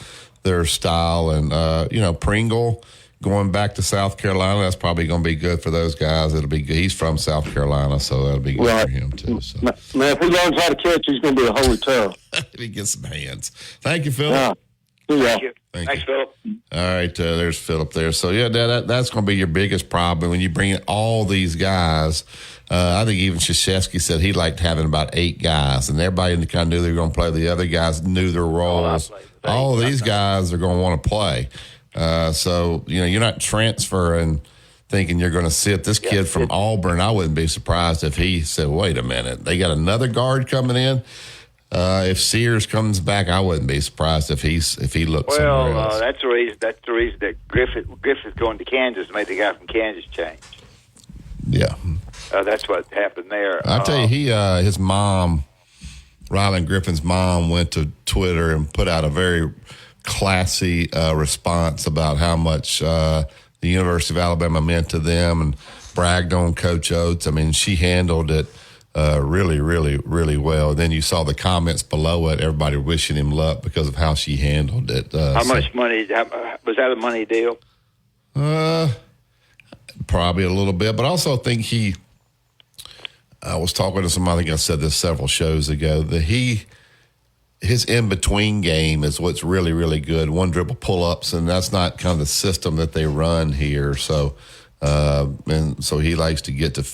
their style. And Pringle going back to South Carolina, that's probably going to be good for those guys. It'll be good. He's from South Carolina, so that'll be good for him too. So. Man, if he learns how to catch, he's going to be a holy terror. If he gets some hands. Thank you, Philip. Thank you. Thanks, Philip. All right, there's Philip there. So, that's going to be your biggest problem when you bring in all these guys. I think even Krzyzewski said he liked having about 8 guys, and everybody kind of knew they were going to play. The other guys knew their roles. All of these guys are going to want to play. So, you're not transferring thinking you're going to sit this kid from Auburn. I wouldn't be surprised if he said, wait a minute, they got another guard coming in. If Sears comes back, I wouldn't be surprised if he looks somewhere else. That's the reason that Griffith going to Kansas made the guy from Kansas change. Yeah. That's what happened there. I tell you, his mom, Rylan Griffin's mom, went to Twitter and put out a very classy response about how much the University of Alabama meant to them and bragged on Coach Oates. I mean, she handled it really, really, really well. Then you saw the comments below it, everybody wishing him luck because of how she handled it. How much money? Was that a money deal? Probably a little bit, but I also think I was talking to somebody, I think I said this several shows ago, that his in-between game is what's really, really good. One dribble pull-ups, and that's not kind of the system that they run here. So, and so he likes to get to,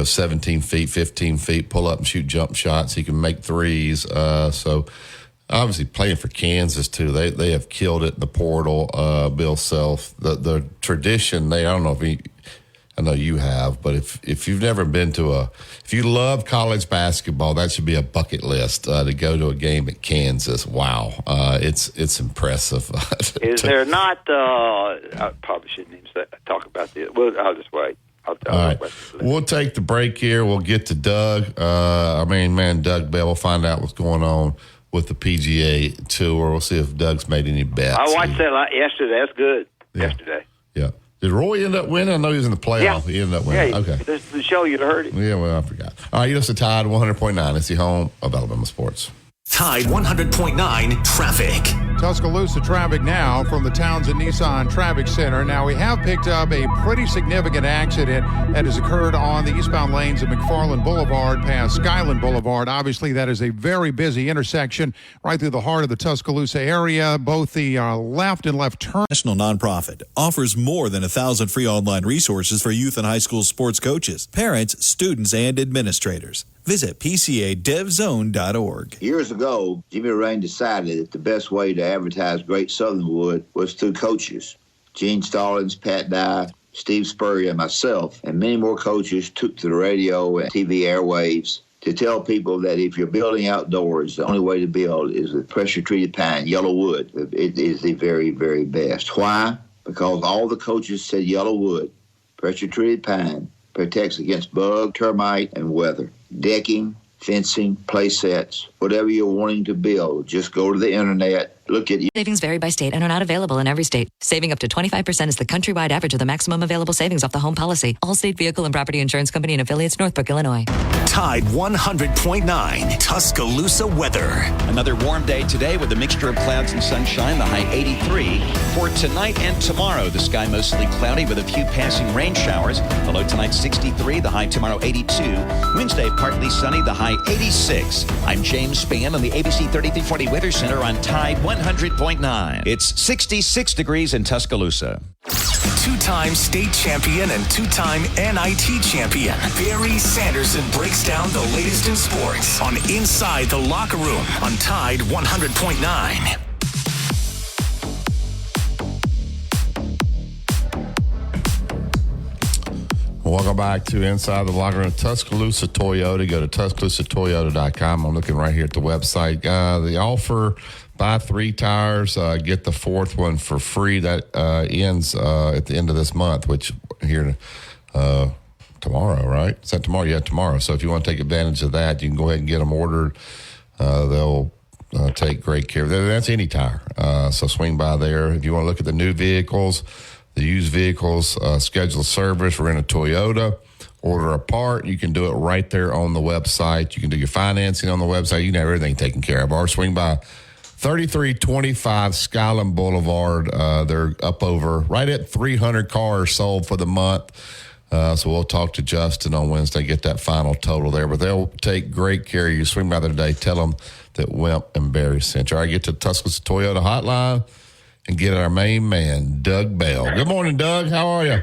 17 feet, 15 feet, pull up and shoot jump shots. He can make threes. So, obviously playing for Kansas too. They have killed it in the portal. Bill Self, the tradition. I don't know if I know you have, but if you've never been if you love college basketball, that should be a bucket list to go to a game at Kansas. Wow, it's impressive. Is there not? I probably shouldn't even talk about this. Well, I'll just wait. All right, we'll take the break here. We'll get to Doug. Doug Bell. We'll find out what's going on with the PGA Tour. We'll see if Doug's made any bets. I watched that yesterday. That's good. Yeah. Yesterday. Yeah. Did Roy end up winning? I know he was in the playoff. Yeah. He ended up winning. Yeah, okay. This is the show. You'd heard it. Yeah, well, I forgot. All right, you listen to Tide 100.9. It's the home of Alabama sports. Tide 100.9 traffic. Tuscaloosa traffic now from the Townsend Nissan Traffic Center. Now, we have picked up a pretty significant accident that has occurred on the eastbound lanes of McFarland Boulevard past Skyland Boulevard. Obviously, that is a very busy intersection right through the heart of the Tuscaloosa area. Both the left and left turn. National nonprofit offers more than 1,000 free online resources for youth and high school sports coaches, parents, students, and administrators. Visit PCADevZone.org. Years ago, Jimmy Rain decided that the best way to advertise Great Southernwood was through coaches. Gene Stallings, Pat Dye, Steve Spurrier, and myself, and many more coaches took to the radio and TV airwaves to tell people that if you're building outdoors, the only way to build is with pressure-treated pine, yellow wood. It is the very, very best. Why? Because all the coaches said yellow wood, pressure-treated pine, protects against bug, termite, and weather. Decking, fencing, play sets, whatever you're wanting to build, just go to the internet, look at you. Savings vary by state and are not available in every state. Saving up to 25% is the countrywide average of the maximum available savings off the home policy. Allstate Vehicle and Property Insurance Company and affiliates, Northbrook, Illinois. Tide 100.9 Tuscaloosa weather. Another warm day today with a mixture of clouds and sunshine, the high 83. For tonight and tomorrow, the sky mostly cloudy with a few passing rain showers. The low tonight 63, the high tomorrow 82. Wednesday, partly sunny, the high 86. I'm James Spann on the ABC 3340 Weather Center on Tide 100.9. It's 66 degrees in Tuscaloosa. Two-time state champion and two-time NIT champion Barry Sanderson breaks down the latest in sports on Inside the Locker Room on Tide 100.9. Welcome back to Inside the Locker Room. Tuscaloosa Toyota. Go to TuscaloosaToyota.com. I'm looking right here at the website. The offer, buy 3 tires, get the 4th one for free. That ends at the end of this month, which here tomorrow, right? Is that tomorrow? Yeah, tomorrow. So if you want to take advantage of that, you can go ahead and get them ordered. They'll take great care of them. That's any tire. So swing by there. If you want to look at the new vehicles, the used vehicles, schedule service, rent a Toyota, order a part. You can do it right there on the website. You can do your financing on the website. You can have everything taken care of. Or swing by 3325 Skyland Boulevard. They're up over right at 300 cars sold for the month. So we'll talk to Justin on Wednesday, get that final total there. But they'll take great care of you. Swing by there today. Tell them that Wimp and Barry sent you. All right, get to the Tuscaloosa Toyota hotline and get our main man, Doug Bell. Good morning, Doug. How are you?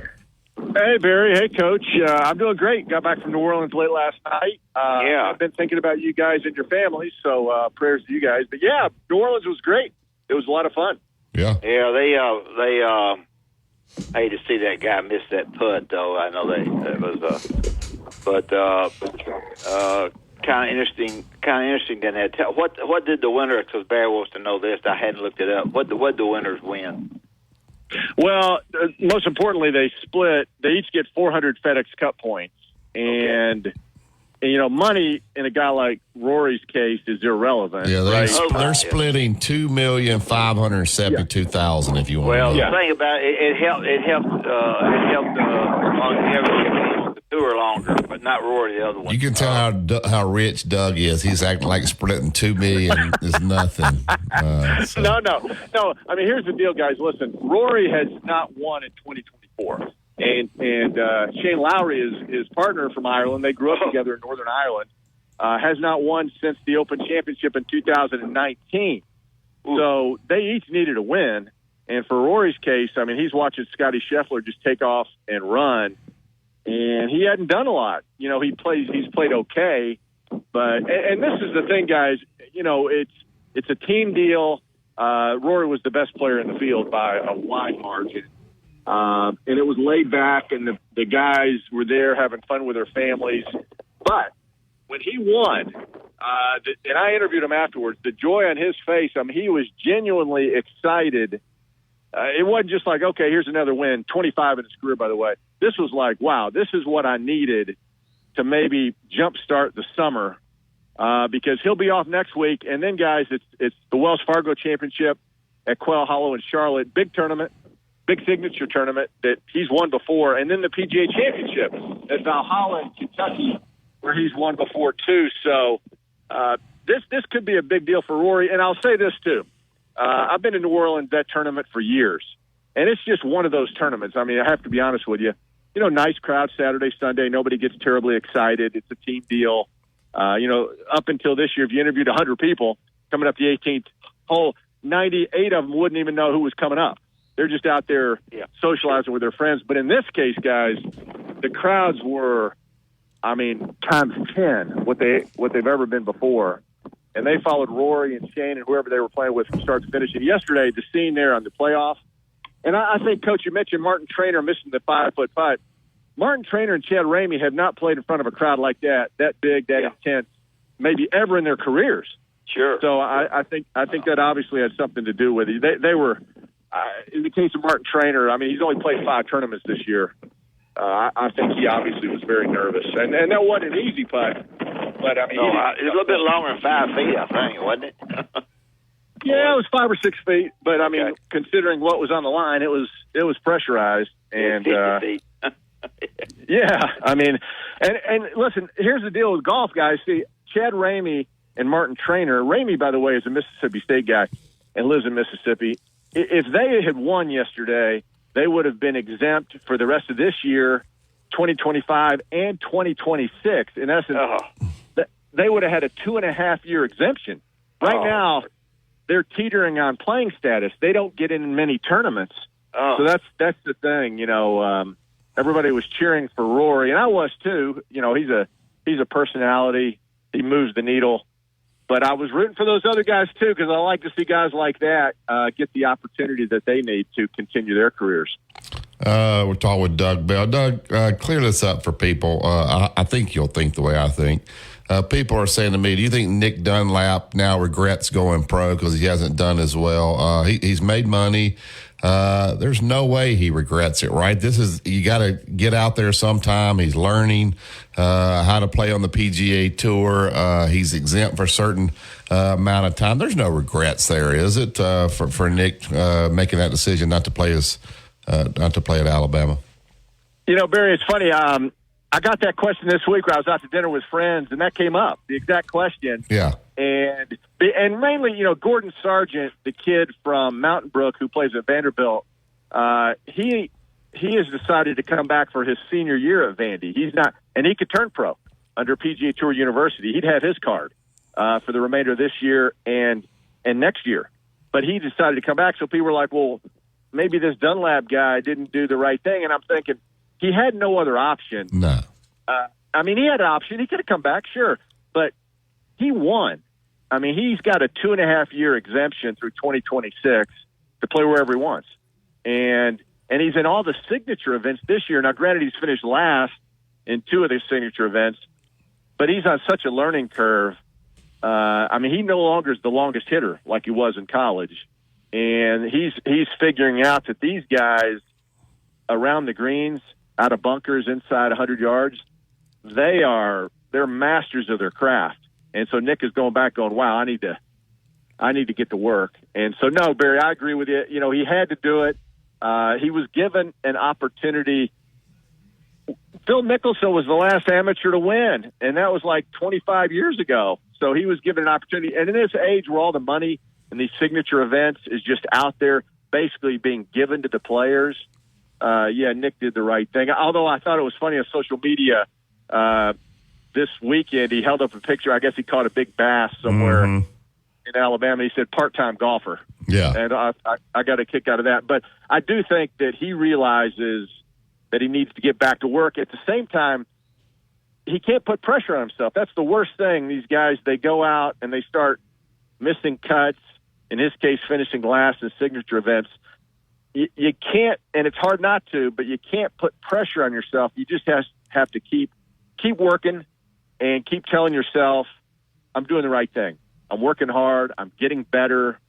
Hey, Barry. Hey, Coach. I'm doing great. Got back from New Orleans late last night. I've been thinking about you guys and your family, so prayers to you guys. But, yeah, New Orleans was great. It was a lot of fun. Yeah. Yeah, they hate to see that guy miss that putt, though. I know that was kind of interesting. Then that. What did the winner? Because Barry wants to know this. I hadn't looked it up. What the winners win? Well, most importantly, they split. They each get 400 FedEx Cup points, and you know, money in a guy like Rory's case is irrelevant. Yeah, right? they're splitting $2,572,000 if you want. Well, to the thing about it, it helped longevity the tour longer, but not Rory, the other one. You can tell how rich Doug is. He's acting like splitting $2 million is nothing. No. I mean, here's the deal, guys. Listen, Rory has not won in 2024. And Shane Lowry is his partner from Ireland. They grew up together in Northern Ireland. Has not won since the Open Championship in 2019. So they each needed a win. And for Rory's case, I mean, he's watching Scotty Scheffler just take off and run, and he hadn't done a lot. You know, he's played okay, but and this is the thing, guys. You know, it's a team deal. Rory was the best player in the field by a wide margin. And it was laid back, and the guys were there having fun with their families. But when he won, and I interviewed him afterwards, the joy on his face, I mean, he was genuinely excited. It wasn't just like, okay, here's another win, 25 in his career, by the way. This was like, wow, this is what I needed to maybe jumpstart the summer because he'll be off next week. And then, guys, it's the Wells Fargo Championship at Quail Hollow in Charlotte, big tournament. Big signature tournament that he's won before, and then the PGA Championship at Valhalla in Kentucky, where he's won before too. So this could be a big deal for Rory. And I'll say this too: I've been in New Orleans that tournament for years, and it's just one of those tournaments. I mean, I have to be honest with you. You know, nice crowd Saturday, Sunday. Nobody gets terribly excited. It's a team deal. You know, up until this year, if you interviewed 100 people coming up the 18th hole, 98 of them wouldn't even know who was coming up. They're just out there socializing with their friends. But in this case, guys, the crowds were, I mean, times 10 what they've ever been before. And they followed Rory and Shane and whoever they were playing with from start to finish. And yesterday, the scene there on the playoff, and I think, Coach, you mentioned Martin Traynor missing the 5-foot putt. Martin Traynor and Chad Ramey have not played in front of a crowd like that big, that intense, maybe ever in their careers. Sure. So I think that obviously had something to do with it. They were. In the case of Martin Traynor, I mean, he's only played 5 tournaments this year. I think he obviously was very nervous. And that wasn't an easy putt. But, I mean, it was a little bit longer than 5 feet, I think, wasn't it? Yeah, it was 5 or 6 feet, but I mean, considering what was on the line, it was pressurized, and yeah, I mean, and listen, here's the deal with golf, guys. See, Chad Ramey and Martin Trainer. Ramey, by the way, is a Mississippi State guy and lives in Mississippi. If they had won yesterday, they would have been exempt for the rest of this year, 2025 and 2026. In essence, they would have had a 2.5-year exemption. Right now, they're teetering on playing status. They don't get in many tournaments. So that's the thing. Everybody was cheering for Rory, and I was too. He's a personality. He moves the needle. But I was rooting for those other guys too, because I like to see guys like that get the opportunity that they need to continue their careers. We're talking with Doug Bell. Doug, clear this up for people. I think you'll think the way I think. People are saying to me, do you think Nick Dunlap now regrets going pro because he hasn't done as well? He's made money. There's no way he regrets it, right? You got to get out there sometime. He's learning how to play on the PGA Tour. He's exempt for a certain amount of time. There's no regrets there, is it, for Nick making that decision not to play at Alabama? Barry, it's funny. I got that question this week where I was out to dinner with friends, and that came up, the exact question. Yeah. And mainly, Gordon Sargent, the kid from Mountain Brook who plays at Vanderbilt, he has decided to come back for his senior year at Vandy. He's not, and he could turn pro under PGA Tour University. He'd have his card for the remainder of this year and next year. But he decided to come back, so people were like, well, maybe this Dunlap guy didn't do the right thing. And I'm thinking, he had no other option. No. He had an option. He could have come back, sure, but he won. He's got a 2.5-year exemption through 2026 to play wherever he wants. And he's in all the signature events this year. Now, granted, he's finished last in 2 of the signature events, but he's on such a learning curve. He no longer is the longest hitter like he was in college. And he's figuring out that these guys around the greens, out of bunkers, inside 100 yards, they're masters of their craft. And so Nick is going back going, wow, I need to get to work. And so, no, Barry, I agree with you. He had to do it. He was given an opportunity. Phil Mickelson was the last amateur to win, and that was like 25 years ago. So he was given an opportunity. And in this age where all the money and these signature events is just out there basically being given to the players, Nick did the right thing. Although I thought it was funny on social media this weekend, he held up a picture. I guess he caught a big bass somewhere in Alabama. He said part-time golfer. Yeah. And I got a kick out of that. But I do think that he realizes that he needs to get back to work. At the same time, he can't put pressure on himself. That's the worst thing. These guys, they go out and they start missing cuts, in his case, finishing last in signature events. You can't, and it's hard not to, but you can't put pressure on yourself. You just have to keep working and keep telling yourself, I'm doing the right thing. I'm working hard. I'm getting better.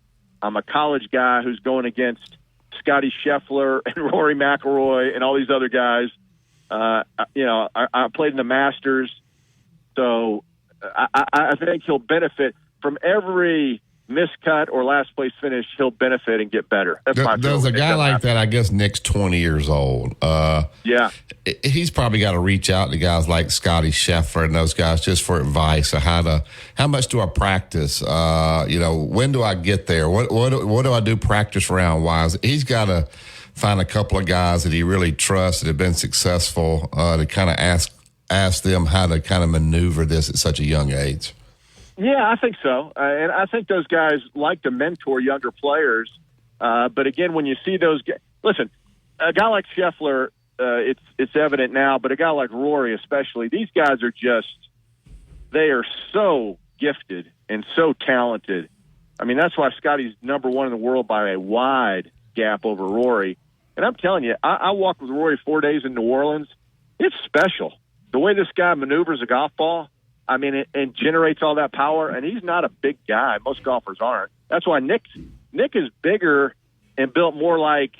I'm a college guy who's going against Scotty Scheffler and Rory McIlroy and all these other guys. I played in the Masters. So I think he'll benefit from every miscut or last place finish. He'll benefit and get better. That's my There's a guy like that. I guess Nick's 20 years old. Yeah, he's probably got to reach out to guys like Scotty Scheffler and those guys just for advice on how much do I practice? When do I get there? What do I do practice round wise? He's got to find a couple of guys that he really trusts that have been successful to kind of ask them how to kind of maneuver this at such a young age. Yeah, I think so. And I think those guys like to mentor younger players. But again, when you see those guys, listen, a guy like Scheffler, it's evident now, but a guy like Rory especially, these guys are they are so gifted and so talented. That's why Scotty's number one in the world by a wide gap over Rory. And I'm telling you, I walked with Rory 4 days in New Orleans. It's special. The way this guy maneuvers a golf ball, and generates all that power, and he's not a big guy. Most golfers aren't. That's why Nick is bigger and built more like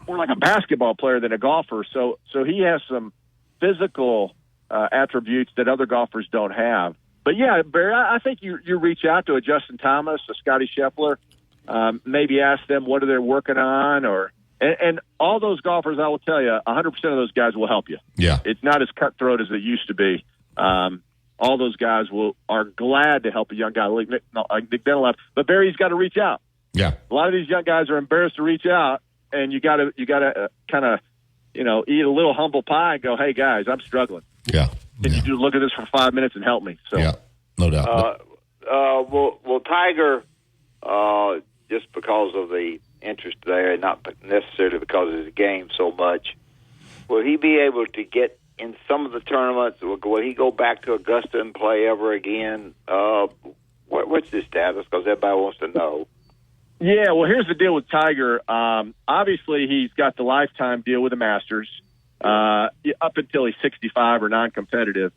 a basketball player than a golfer. So he has some physical attributes that other golfers don't have. But yeah, Barry, I think you reach out to a Justin Thomas, a Scotty Scheffler, maybe ask them what are they working on, and all those golfers. I will tell you, 100% of those guys will help you. Yeah, it's not as cutthroat as it used to be. All those guys are glad to help a young guy like Nick Denelab. But Barry's got to reach out. Yeah, a lot of these young guys are embarrassed to reach out, and you got to kind of eat a little humble pie and go, hey guys, I'm struggling. Yeah. Can you look at this for 5 minutes and help me? So, yeah, no doubt. Will Tiger, just because of the interest there, and not necessarily because of the game so much, will he be able to get in some of the tournaments? Will he go back to Augusta and play ever again? What's his status? Because everybody wants to know. Yeah, well, here's the deal with Tiger. Obviously, he's got the lifetime deal with the Masters. Up until he's 65 or non-competitive.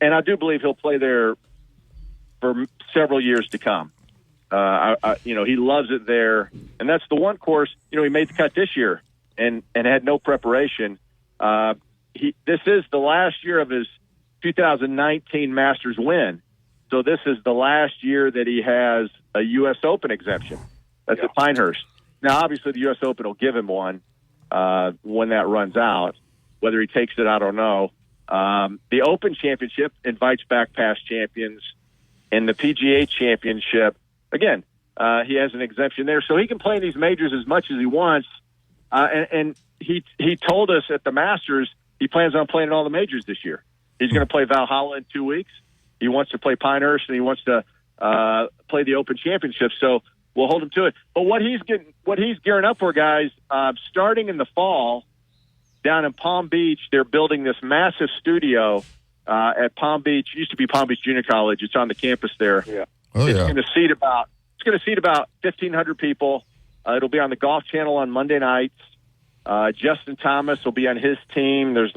And I do believe he'll play there for several years to come. He loves it there. And that's the one course, he made the cut this year and had no preparation. This is the last year of his 2019 Masters win. So this is the last year that he has a U.S. Open exemption. That's at Pinehurst. Now, obviously, the U.S. Open will give him one when that runs out. Whether he takes it, I don't know. The Open Championship invites back past champions, and the PGA Championship, again, he has an exemption there. So he can play in these majors as much as he wants. And he told us at the Masters he plans on playing in all the majors this year. He's going to play Valhalla in 2 weeks. He wants to play Pinehurst, and he wants to play the Open Championship. So we'll hold him to it. But what he's gearing up for, guys, starting in the fall, down in Palm Beach, they're building this massive studio at Palm Beach. It used to be Palm Beach Junior College. It's on the campus there. Yeah. It's going to seat about 1,500 people. It'll be on the Golf Channel on Monday nights. Justin Thomas will be on his team. There's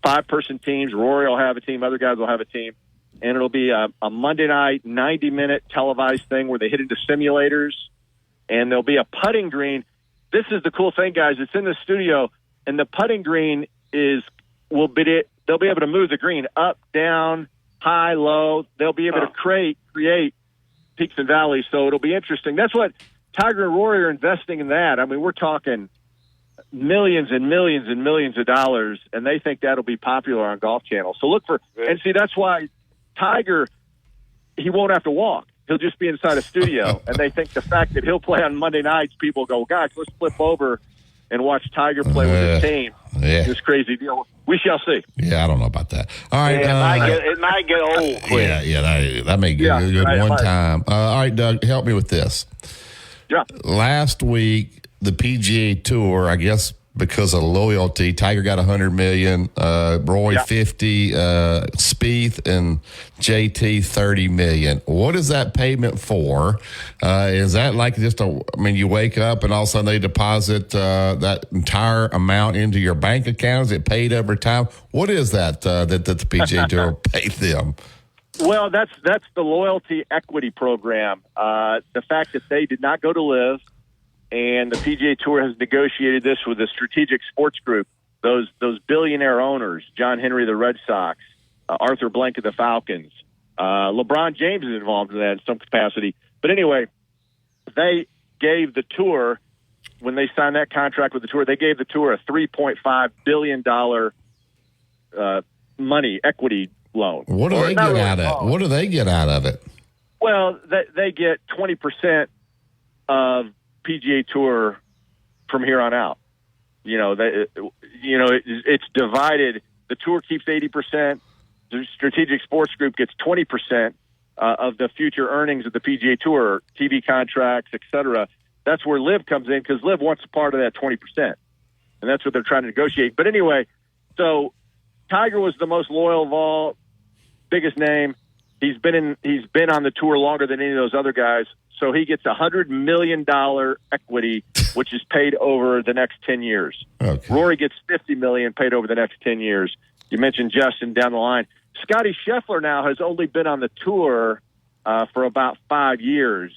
5-person teams. Rory will have a team. Other guys will have a team. And it'll be a Monday night, 90-minute televised thing where they hit into simulators. And there'll be a putting green. This is the cool thing, guys. It's in the studio. And the putting green they'll be able to move the green up, down, high, low. They'll be able to create peaks and valleys. So it'll be interesting. That's what Tiger and Rory are investing in that. I mean, we're talking millions and millions and millions of dollars, and they think that'll be popular on Golf Channel. So look for and see, that's why Tiger, he won't have to walk. He'll just be inside a studio. And they think the fact that he'll play on Monday nights, people go, gosh, let's flip over and watch Tiger play with his team. Yeah. This crazy deal. We shall see. Yeah, I don't know about that. All right. It might get old quick. Yeah, that may get good one time. All right, Doug, help me with this. Yeah. Last week, the PGA Tour, I guess because of loyalty, Tiger got $100 million, Roy $50 million, Spieth and JT $30 million. What is that payment for? Is that like just you wake up and all of a sudden they deposit that entire amount into your bank account? Is it paid over time? What is that that the PGA Tour paid them? Well, that's the loyalty equity program. The fact that they did not go to LIV. And the PGA Tour has negotiated this with the Strategic Sports Group, those billionaire owners, John Henry of the Red Sox, Arthur Blank of the Falcons. LeBron James is involved in that in some capacity. But anyway, they gave the Tour, when they signed that contract with the Tour, they gave the Tour a $3.5 billion money equity loan. What do they get out of it? What do they get out of it? Well, they get 20% of PGA Tour from here on out. It's divided. The Tour keeps 80%. The Strategic Sports Group gets 20% of the future earnings of the PGA Tour, TV contracts, etc. That's where LIV comes in because LIV wants a part of that 20%, and that's what they're trying to negotiate. But anyway, so Tiger was the most loyal of all, biggest name. He's been on the Tour longer than any of those other guys. So he gets $100 million equity, which is paid over the next 10 years. Okay. Rory gets $50 million paid over the next 10 years. You mentioned Justin down the line. Scotty Scheffler now has only been on the Tour for about 5 years.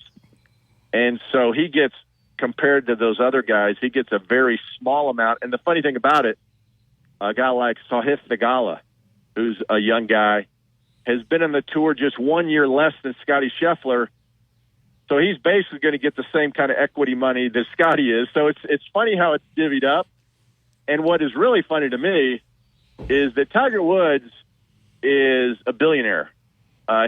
And so he gets, compared to those other guys, he gets a very small amount. And the funny thing about it, a guy like Sahith Theegala, who's a young guy, has been on the tour just 1 year less than Scotty Scheffler. So he's basically going to get the same kind of equity money that Scotty is. So it's funny how it's divvied up. And what is really funny to me is that Tiger Woods is a billionaire.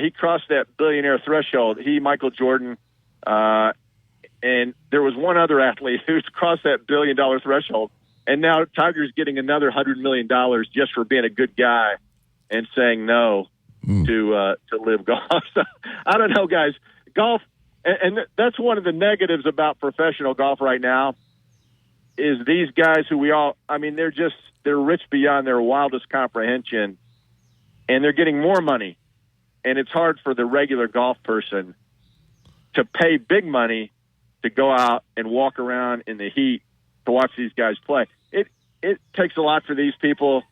He crossed that billionaire threshold. He, Michael Jordan, and there was one other athlete who's crossed that $1 billion threshold. And now Tiger's getting another $100 million just for being a good guy and saying no to live golf. So, I don't know, guys. Golf, and that's one of the negatives about professional golf right now, is these guys who they're rich beyond their wildest comprehension, and they're getting more money. And it's hard for the regular golf person to pay big money to go out and walk around in the heat to watch these guys play. It takes a lot for these people.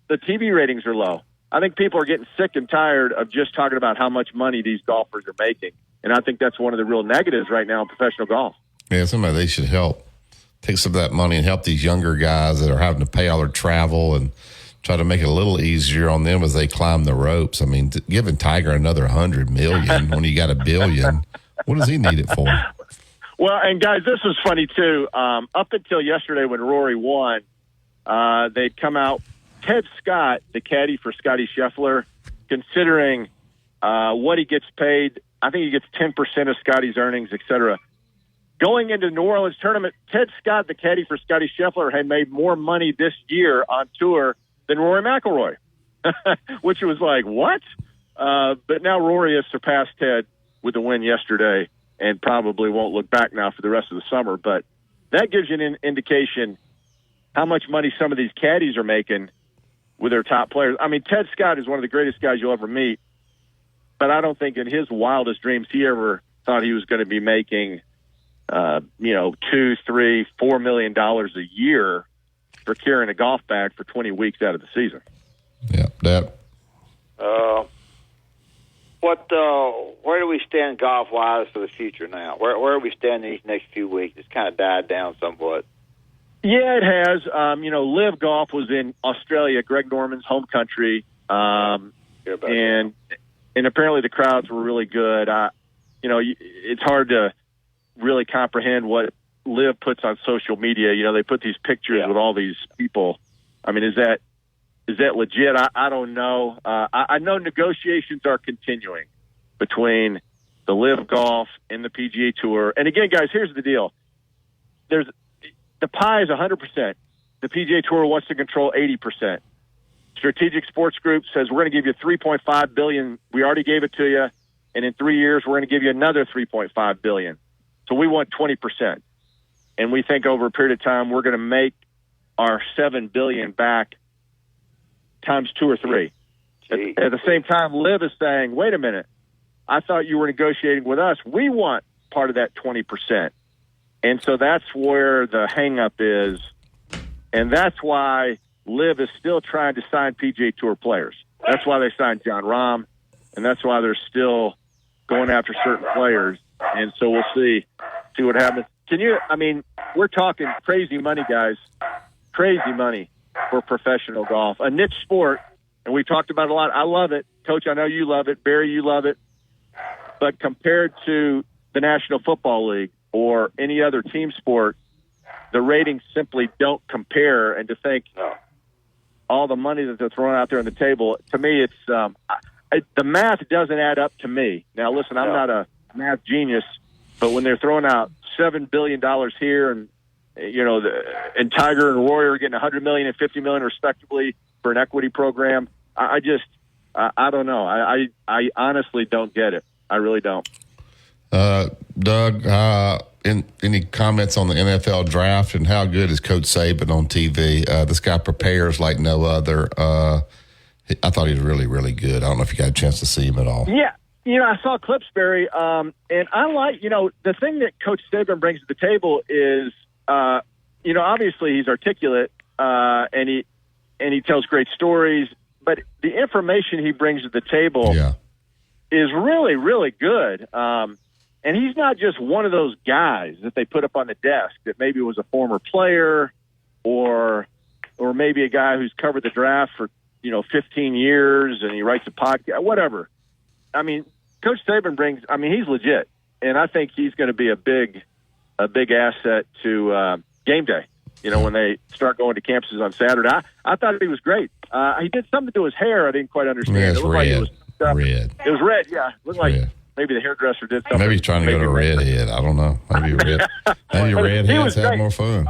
The TV ratings are low. I think people are getting sick and tired of just talking about how much money these golfers are making. And I think that's one of the real negatives right now in professional golf. Yeah, somebody they should help take some of that money and help these younger guys that are having to pay all their travel and try to make it a little easier on them as they climb the ropes. I mean, giving Tiger another $100 million when you got $1 billion, what does he need it for? Well, and guys, this is funny too. Up until yesterday when Rory won, they'd come out. Ted Scott, the caddy for Scotty Scheffler, considering what he gets paid, I think he gets 10% of Scotty's earnings, et cetera. Going into the New Orleans tournament, Ted Scott, the caddy for Scotty Scheffler, had made more money this year on tour than Rory McIlroy, which was like, what? But now Rory has surpassed Ted with the win yesterday and probably won't look back now for the rest of the summer. But that gives you an indication how much money some of these caddies are making with their top players. I mean, Ted Scott is one of the greatest guys you'll ever meet, but I don't think in his wildest dreams he ever thought he was going to be making, $2, $3, $4 million a year for carrying a golf bag for 20 weeks out of the season. Yeah, that. Where do we stand golf-wise for the future now? Where do we stand these next few weeks? It's kind of died down somewhat. Yeah, it has. Live Golf was in Australia, Greg Norman's home country, and apparently the crowds were really good. It's hard to really comprehend what Live puts on social media. They put these pictures with all these people. I mean, is that legit? I don't know. I know negotiations are continuing between the Live Golf and the PGA Tour. And again, guys, here's the deal. The pie is 100%. The PGA Tour wants to control 80%. Strategic Sports Group says we're going to give you $3.5 billion. We already gave it to you, and in 3 years we're going to give you another $3.5 billion. So we want 20%, and we think over a period of time we're going to make our $7 billion back times 2 or 3. At the same time, Liv is saying, "Wait a minute, I thought you were negotiating with us. We want part of that 20%." And so that's where the hang-up is, and that's why Liv is still trying to sign PGA Tour players. That's why they signed Jon Rahm, and that's why they're still going after certain players. And so we'll see what happens. We're talking crazy money, guys, crazy money for professional golf, a niche sport, and we talked about it a lot. I love it. Coach, I know you love it. Barry, you love it. But compared to the National Football League or any other team sport, the ratings simply don't compare. And to think all the money that they're throwing out there on the table, to me, it's the math doesn't add up to me. Now, listen, I'm not a math genius, but when they're throwing out $7 billion here, and and Tiger and Rory are getting $100 million and $50 million respectively for an equity program, I don't know. I honestly don't get it. I really don't. Doug, any comments on the NFL draft and how good is Coach Saban on TV? This guy prepares like no other. I thought he was really, really good. I don't know if you got a chance to see him at all. Yeah. I saw clips, Barry, and I like, the thing that Coach Saban brings to the table is, obviously he's articulate, and he tells great stories, but the information he brings to the table is really, really good. And he's not just one of those guys that they put up on the desk that maybe was a former player or maybe a guy who's covered the draft for 15 years, and he writes a podcast, whatever. I mean, Coach Saban he's legit, and I think he's going to be a big asset to game day. When they start going to campuses on Saturday. I thought he was great. He did something to his hair I didn't quite understand. Yeah, it's it looked red. like it was Red. It was red, yeah. It looked like maybe the hairdresser did something. Maybe he's trying to go to redhead. I don't know. Maybe redheads have more fun.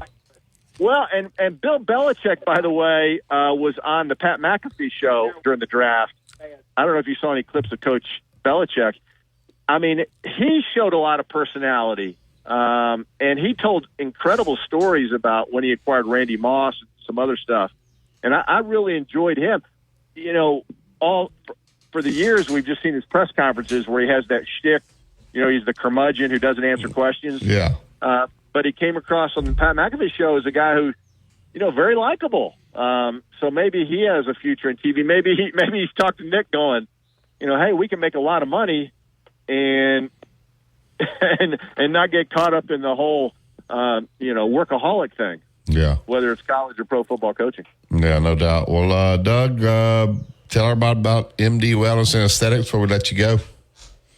Well, and Bill Belichick, by the way, was on the Pat McAfee show during the draft. I don't know if you saw any clips of Coach Belichick. I mean, he showed a lot of personality, and he told incredible stories about when he acquired Randy Moss and some other stuff. And I really enjoyed him. All for the years we've just seen his press conferences where he has that shtick. He's the curmudgeon who doesn't answer questions. Yeah. But he came across on the Pat McAfee show as a guy who, very likable. So maybe he has a future in TV. Maybe he's talked to Nick going, hey, we can make a lot of money and not get caught up in the whole, workaholic thing. Yeah. Whether it's college or pro football coaching. Yeah, no doubt. Well, Doug, tell everybody about MD Wellness and Aesthetics before we let you go.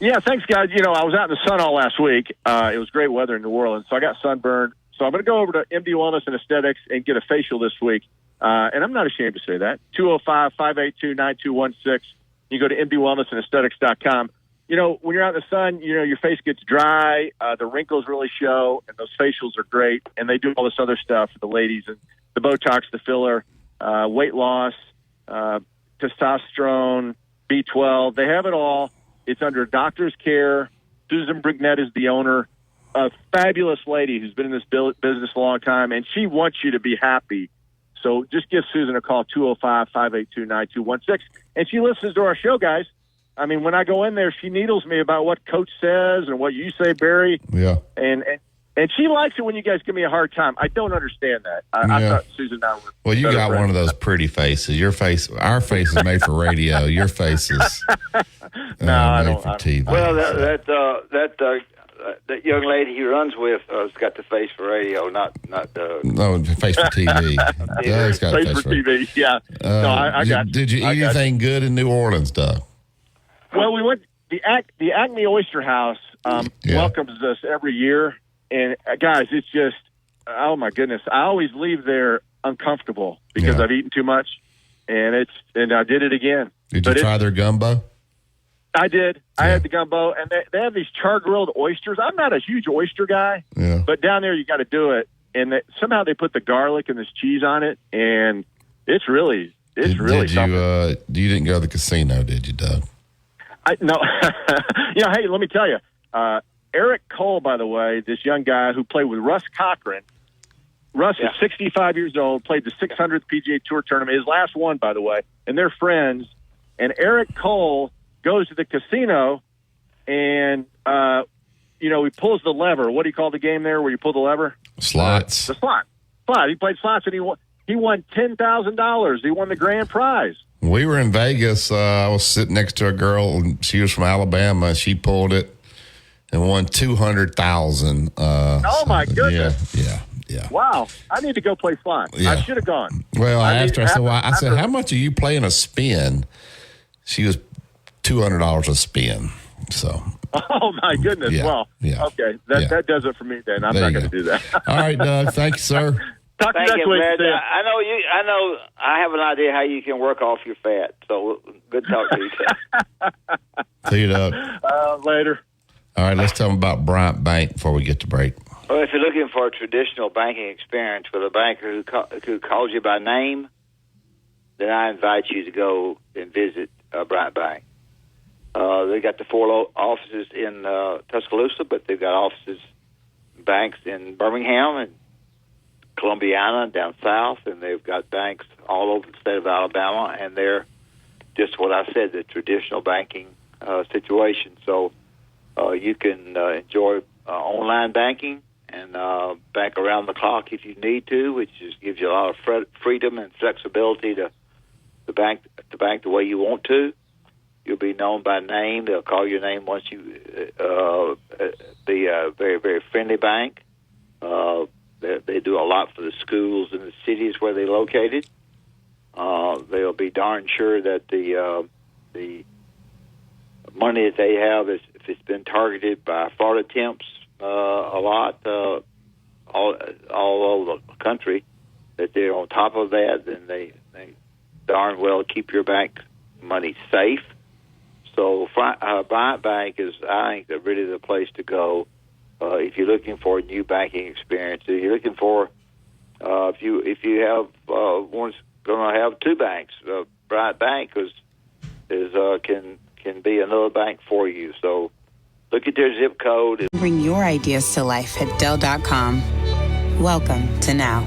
Yeah, thanks, guys. I was out in the sun all last week. It was great weather in New Orleans, so I got sunburned. So I'm going to go over to MD Wellness and Aesthetics and get a facial this week. And I'm not ashamed to say that. 205-582-9216. You go to mdwellnessandaesthetics.com. When you're out in the sun, your face gets dry, the wrinkles really show, and those facials are great. And they do all this other stuff for the ladies, and the Botox, the filler, weight loss, testosterone, B12. They have it all. It's under doctor's care. Susan Brignett is the owner, a fabulous lady who's been in this business a long time, and she wants you to be happy. So just give Susan a call, 205-582-9216. And she listens to our show, guys. I mean, when I go in there, she needles me about what Coach says and what you say, Barry. Yeah. And she likes it when you guys give me a hard time. I don't understand that. I thought Susan and I were Well, you got friends. one of those pretty faces. Our face is made for radio. Your face is made for TV. Well, that young lady he runs with has got the face for radio, not no face for TV. Doug's got face for TV. Yeah. I got. Did you eat anything good in New Orleans, Doug? Well, we went the Acme Oyster House welcomes us every year, and guys, it's just oh my goodness! I always leave there uncomfortable because I've eaten too much, and I did it again. Did you try their gumbo? I did. I had the gumbo, and they have these char-grilled oysters. I'm not a huge oyster guy, but down there you got to do it. And somehow they put the garlic and this cheese on it, and it's really something. You didn't go to the casino, did you, Doug? No. Hey, let me tell you. Eric Cole, by the way, this young guy who played with Russ Cochran. Russ is 65 years old, played the 600th PGA Tour tournament, his last one, by the way, and they're friends. And Eric Cole goes to the casino and, he pulls the lever. What do you call the game there where you pull the lever? Slots. The slot. He played slots, and he won $10,000. He won the grand prize. We were in Vegas. I was sitting next to a girl, and she was from Alabama. She pulled it and won $200,000. Oh, my goodness. Yeah. Wow. I need to go play slots. Yeah. I should have gone. Well, I asked her, I said, how much are you playing a spin? She was $200 a spin. So. Oh, my goodness. Yeah. Well, okay. That does it for me then. I'm not going to do that. All right, Doug. Thank you, sir. Talk to you next week. I know. I have an idea how you can work off your fat. So good talk to you. See you, Doug. Later. All right, let's tell them about Bryant Bank before we get to break. Well, if you're looking for a traditional banking experience with a banker who calls you by name, then I invite you to go and visit Bryant Bank. They got the 4 offices in Tuscaloosa, but they've got banks in Birmingham and Columbiana down south, and they've got banks all over the state of Alabama, and they're just what I said, the traditional banking situation. So you can enjoy online banking and bank around the clock if you need to, which just gives you a lot of freedom and flexibility to bank the way you want to. You'll be known by name. They'll call your name once you be a very, very friendly bank. They do a lot for the schools in the cities where they're located. they'll be darn sure that the money that they have, if it's been targeted by fraud attempts a lot all over the country, that they're on top of that, then they darn well keep your bank money safe. So Bryant Bank is, I think, really the place to go if you're looking for a new banking experience. If you're looking for, if you have one's going to have two banks, Bryant Bank can be another bank for you. So look at their zip code. Bring your ideas to life at Dell.com. Welcome to Now.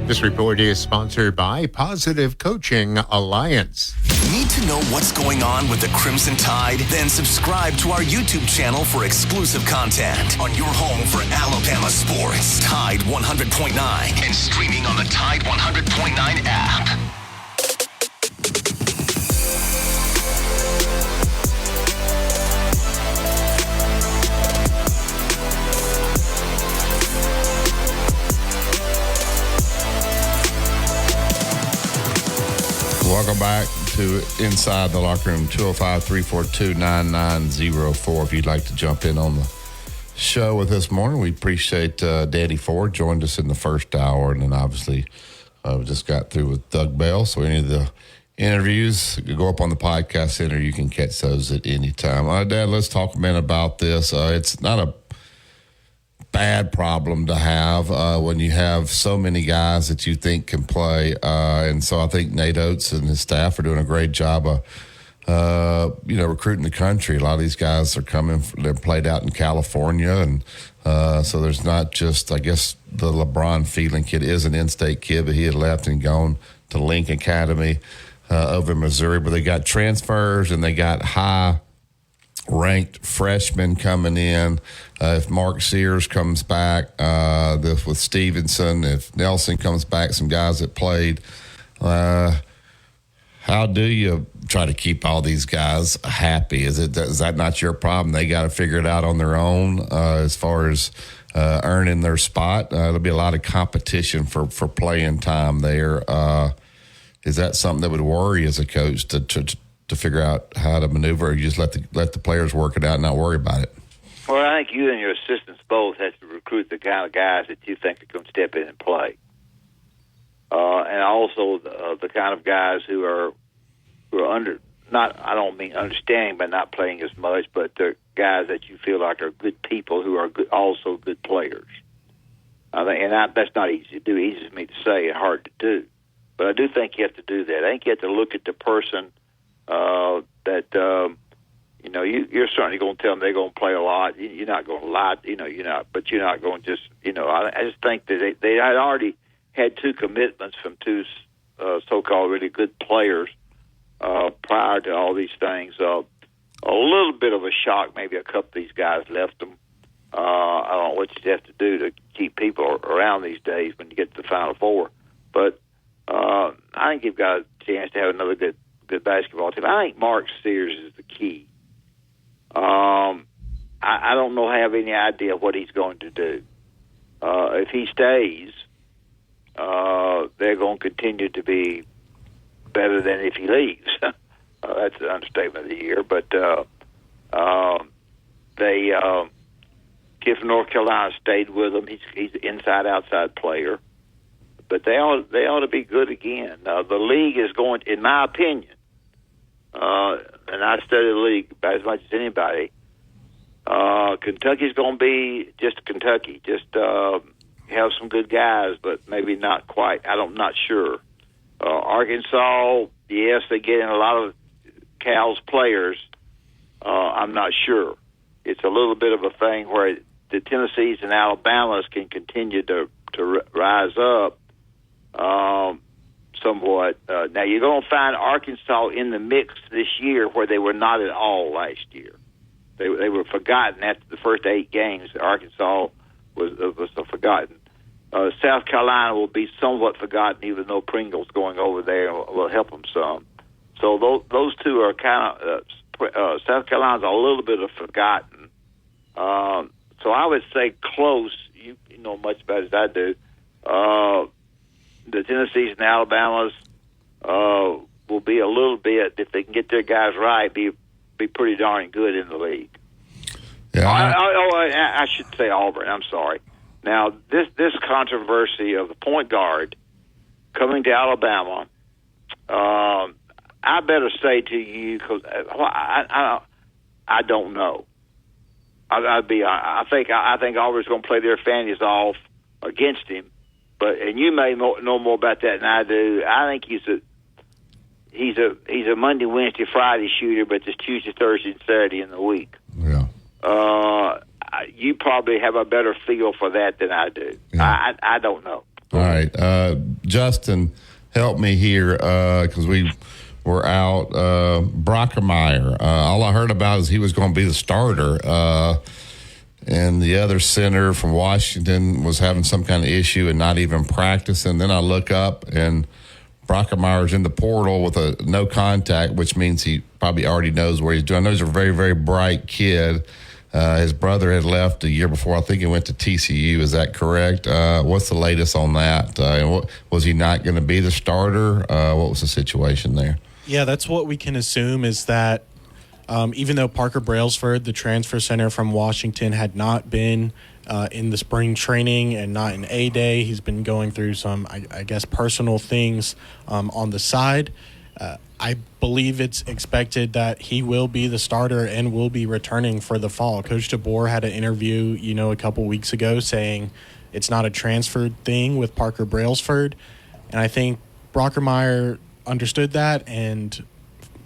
This report is sponsored by Positive Coaching Alliance. Need to know what's going on with the Crimson Tide? Then subscribe to our YouTube channel for exclusive content on your home for Alabama sports. Tide 100.9 and streaming on the Tide 100.9 app. Welcome back to Inside the Locker Room, 205-342-9904. If you'd like to jump in on the show with us this morning, we appreciate Danny Ford joined us in the first hour, and then obviously we just got through with Doug Bell. So any of the interviews, you go up on the podcast center, you can catch those at any time. Dad, let's talk a minute about this. It's not a bad problem to have when you have so many guys that you think can play. And so I think Nate Oates and his staff are doing a great job of, recruiting the country. A lot of these guys are they're played out in California. And so there's not just, I guess, the LeBron Phelan kid is an in-state kid, but he had left and gone to Link Academy over in Missouri. But they got transfers and they got high-ranked freshmen coming in. If Mark Sears comes back, with Stevenson, if Nelson comes back, some guys that played, how do you try to keep all these guys happy? Is that not your problem? They got to figure it out on their own as far as earning their spot. There'll be a lot of competition for playing time there. Is that something that would worry you as a coach to figure out how to maneuver, or you just let the players work it out and not worry about it? Well, I think you and your assistants both have to recruit the kind of guys that you think are going to step in and play, and also the kind of guys who are under, not, I don't mean understanding by not playing as much, but they're guys that you feel like are good people who are also good players. I think, that's not easy to do. Easy for me to say and hard to do, but I do think you have to do that. I think you have to look at the person you're certainly going to tell them they're going to play a lot. You're not going to lie, but you're not going to just, I just think that they had already had two commitments from two so-called really good players prior to all these things. A little bit of a shock, maybe a couple of these guys left them. I don't know what you have to do to keep people around these days when you get to the Final Four. But I think you've got a chance to have another good basketball team. I think Mark Sears is the key. I don't have any idea what he's going to do. If he stays, they're going to continue to be better than if he leaves. That's an understatement of the year. But Kid from North Carolina stayed with him. He's an inside-outside player. But they ought to be good again. The league is going, in my opinion, and I study the league about as much as anybody, Kentucky's going to be just Kentucky. Just have some good guys, but maybe not quite. I'm not sure. Arkansas, yes, they get in a lot of Cal's players. I'm not sure. It's a little bit of a thing where the Tennessees and Alabamas can continue to rise up somewhat. Now, you're going to find Arkansas in the mix this year where they were not at all last year. They were forgotten after the first 8 games. Arkansas was forgotten. South Carolina will be somewhat forgotten, even though Pringle's going over there and will help them some. So those two are kind of South Carolina's a little bit of forgotten. So I would say close. You know much better as I do. The Tennessees and Alabamas, will be a little bit, if they can get their guys right, be pretty darn good in the league. Yeah. I should say Auburn. I'm sorry. Now, this controversy of the point guard coming to Alabama, I better say to you, because I don't know. I think Auburn's going to play their fannies off against him, and you may know more about that than I do. I think he's a Monday, Wednesday, Friday shooter, but just Tuesday, Thursday, and Saturday in the week. Yeah. You probably have a better feel for that than I do. Yeah. I don't know. All right, Justin, help me here because we were out. Brockermeyer. All I heard about is he was going to be the starter, and the other center from Washington was having some kind of issue and not even practicing. Then I look up and Brockermeyer's in the portal with a no contact, which means he probably already knows where he's doing. I know he's a very, very bright kid. His brother had left a year before. I think he went to TCU. Is that correct? What's the latest on that? Was he not going to be the starter? What was the situation there? Yeah, that's what we can assume is that even though Parker Brailsford, the transfer center from Washington, had not been in the spring training and not in A-Day, he's been going through some, I guess, personal things on the side. I believe it's expected that he will be the starter and will be returning for the fall. Coach DeBoer had an interview, a couple weeks ago saying it's not a transfer thing with Parker Brailsford. And I think Brockermeyer understood that and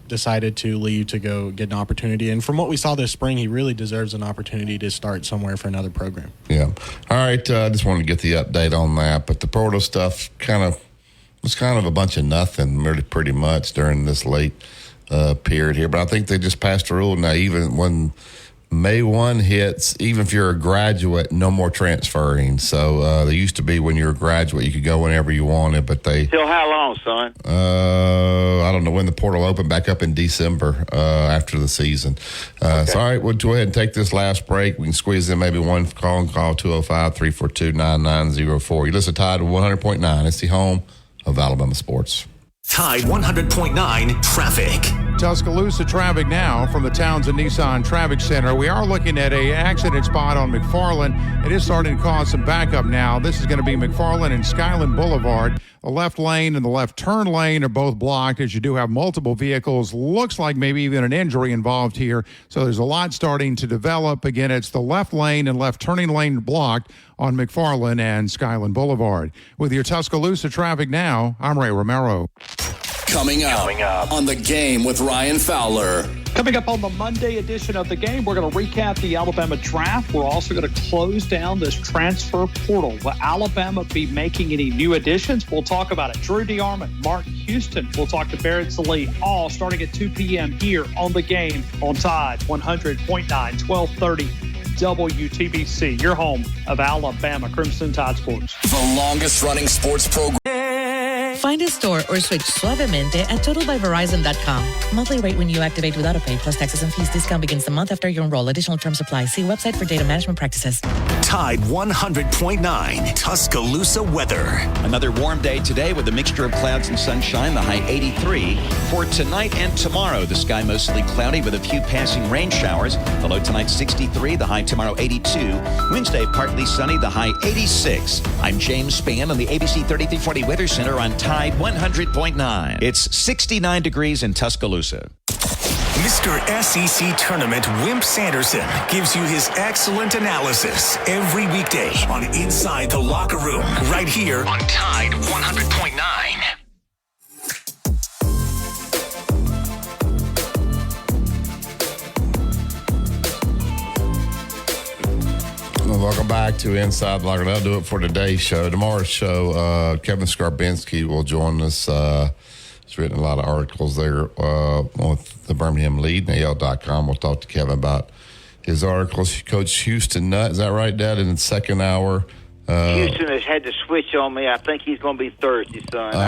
decided to leave to go get an opportunity. And from what we saw this spring, he really deserves an opportunity to start somewhere for another program. Yeah. All right. I just wanted to get the update on that. But the portal stuff was kind of a bunch of nothing, really, pretty much during this late period here. But I think they just passed a rule now. Even when May 1 hits, even if you're a graduate, no more transferring. So there used to be when you're a graduate, you could go whenever you wanted, but they. Till how long, son? I don't know when the portal opened back up in December after the season. Okay. So, all right, we'll go ahead and take this last break. We can squeeze in maybe one call 205-342-9904. You listen to Tide 100.9. It's the home of Alabama sports. Tide 100.9 traffic. Tuscaloosa traffic now from the Townsend Nissan Traffic Center. We are looking at an accident spot on McFarland. It is starting to cause some backup now. This is going to be McFarland and Skyland Boulevard. The left lane and the left turn lane are both blocked as you do have multiple vehicles. Looks like maybe even an injury involved here. So there's a lot starting to develop. Again, it's the left lane and left turning lane blocked on McFarland and Skyland Boulevard. With your Tuscaloosa traffic now, I'm Ray Romero. Coming up on The Game with Ryan Fowler. Coming up on the Monday edition of The Game, we're going to recap the Alabama draft. We're also going to close down this transfer portal. Will Alabama be making any new additions? We'll talk about it. Drew DeArmond, Martin Houston. We'll talk to Barrett Sallee, all starting at 2 p.m. here on The Game on Tide 100.9, 1230 WTBC, your home of Alabama Crimson Tide Sports. The longest running sports program. Find a store or switch Suavemente at TotalByVerizon.com. Monthly rate when you activate without a pay plus taxes and fees. Discount begins the month after you enroll. Additional terms apply. See website for data management practices. Tide 100.9 Tuscaloosa weather. Another warm day today with a mixture of clouds and sunshine. The high 83. For tonight and tomorrow, the sky mostly cloudy with a few passing rain showers. The low tonight 63. The high tomorrow 82. Wednesday partly sunny. The high 86. I'm James Spann on the ABC 3340 Weather Center on Tide 100.9. It's 69 degrees in Tuscaloosa. Mr. SEC Tournament Wimp Sanderson gives you his excellent analysis every weekday on Inside the Locker Room, right here on Tide 100.9. Welcome back to Inside the Locker Room. That'll do it for today's show. Tomorrow's show, Kevin Skarbinski will join us. He's written a lot of articles there with the Birmingham Lead and AL.com. We'll talk to Kevin about his articles. Coach Houston Nutt, is that right, Dad? In the second hour. Houston has had to switch on me. I think he's going to be Thursday, son. All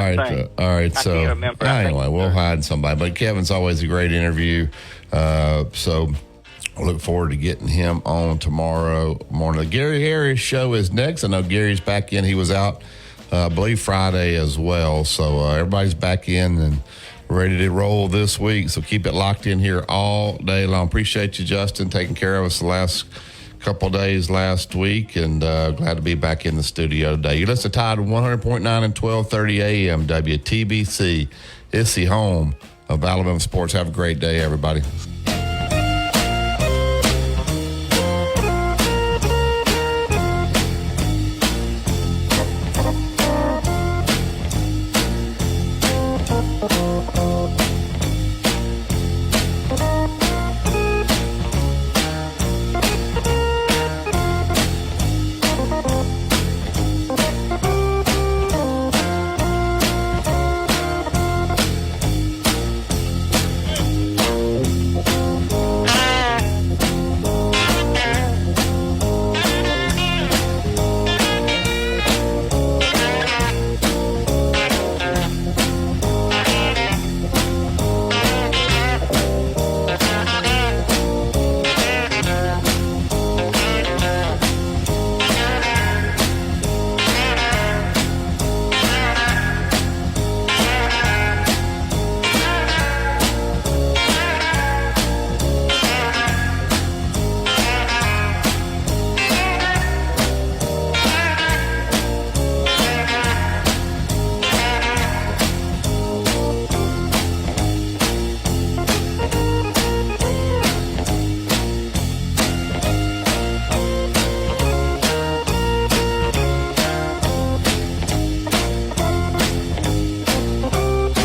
right. So can't remember. Anyway, we'll hide somebody. But Kevin's always a great interview. So I look forward to getting him on tomorrow morning. The Gary Harris show is next. I know Gary's back in. He was out I believe Friday as well. So everybody's back in and ready to roll this week. So keep it locked in here all day long. Appreciate you, Justin, taking care of us the last couple of days last week, and glad to be back in the studio today. You listen to Tide 100.9 and 1230 AM WTBC. It's the home of Alabama sports. Have a great day, everybody.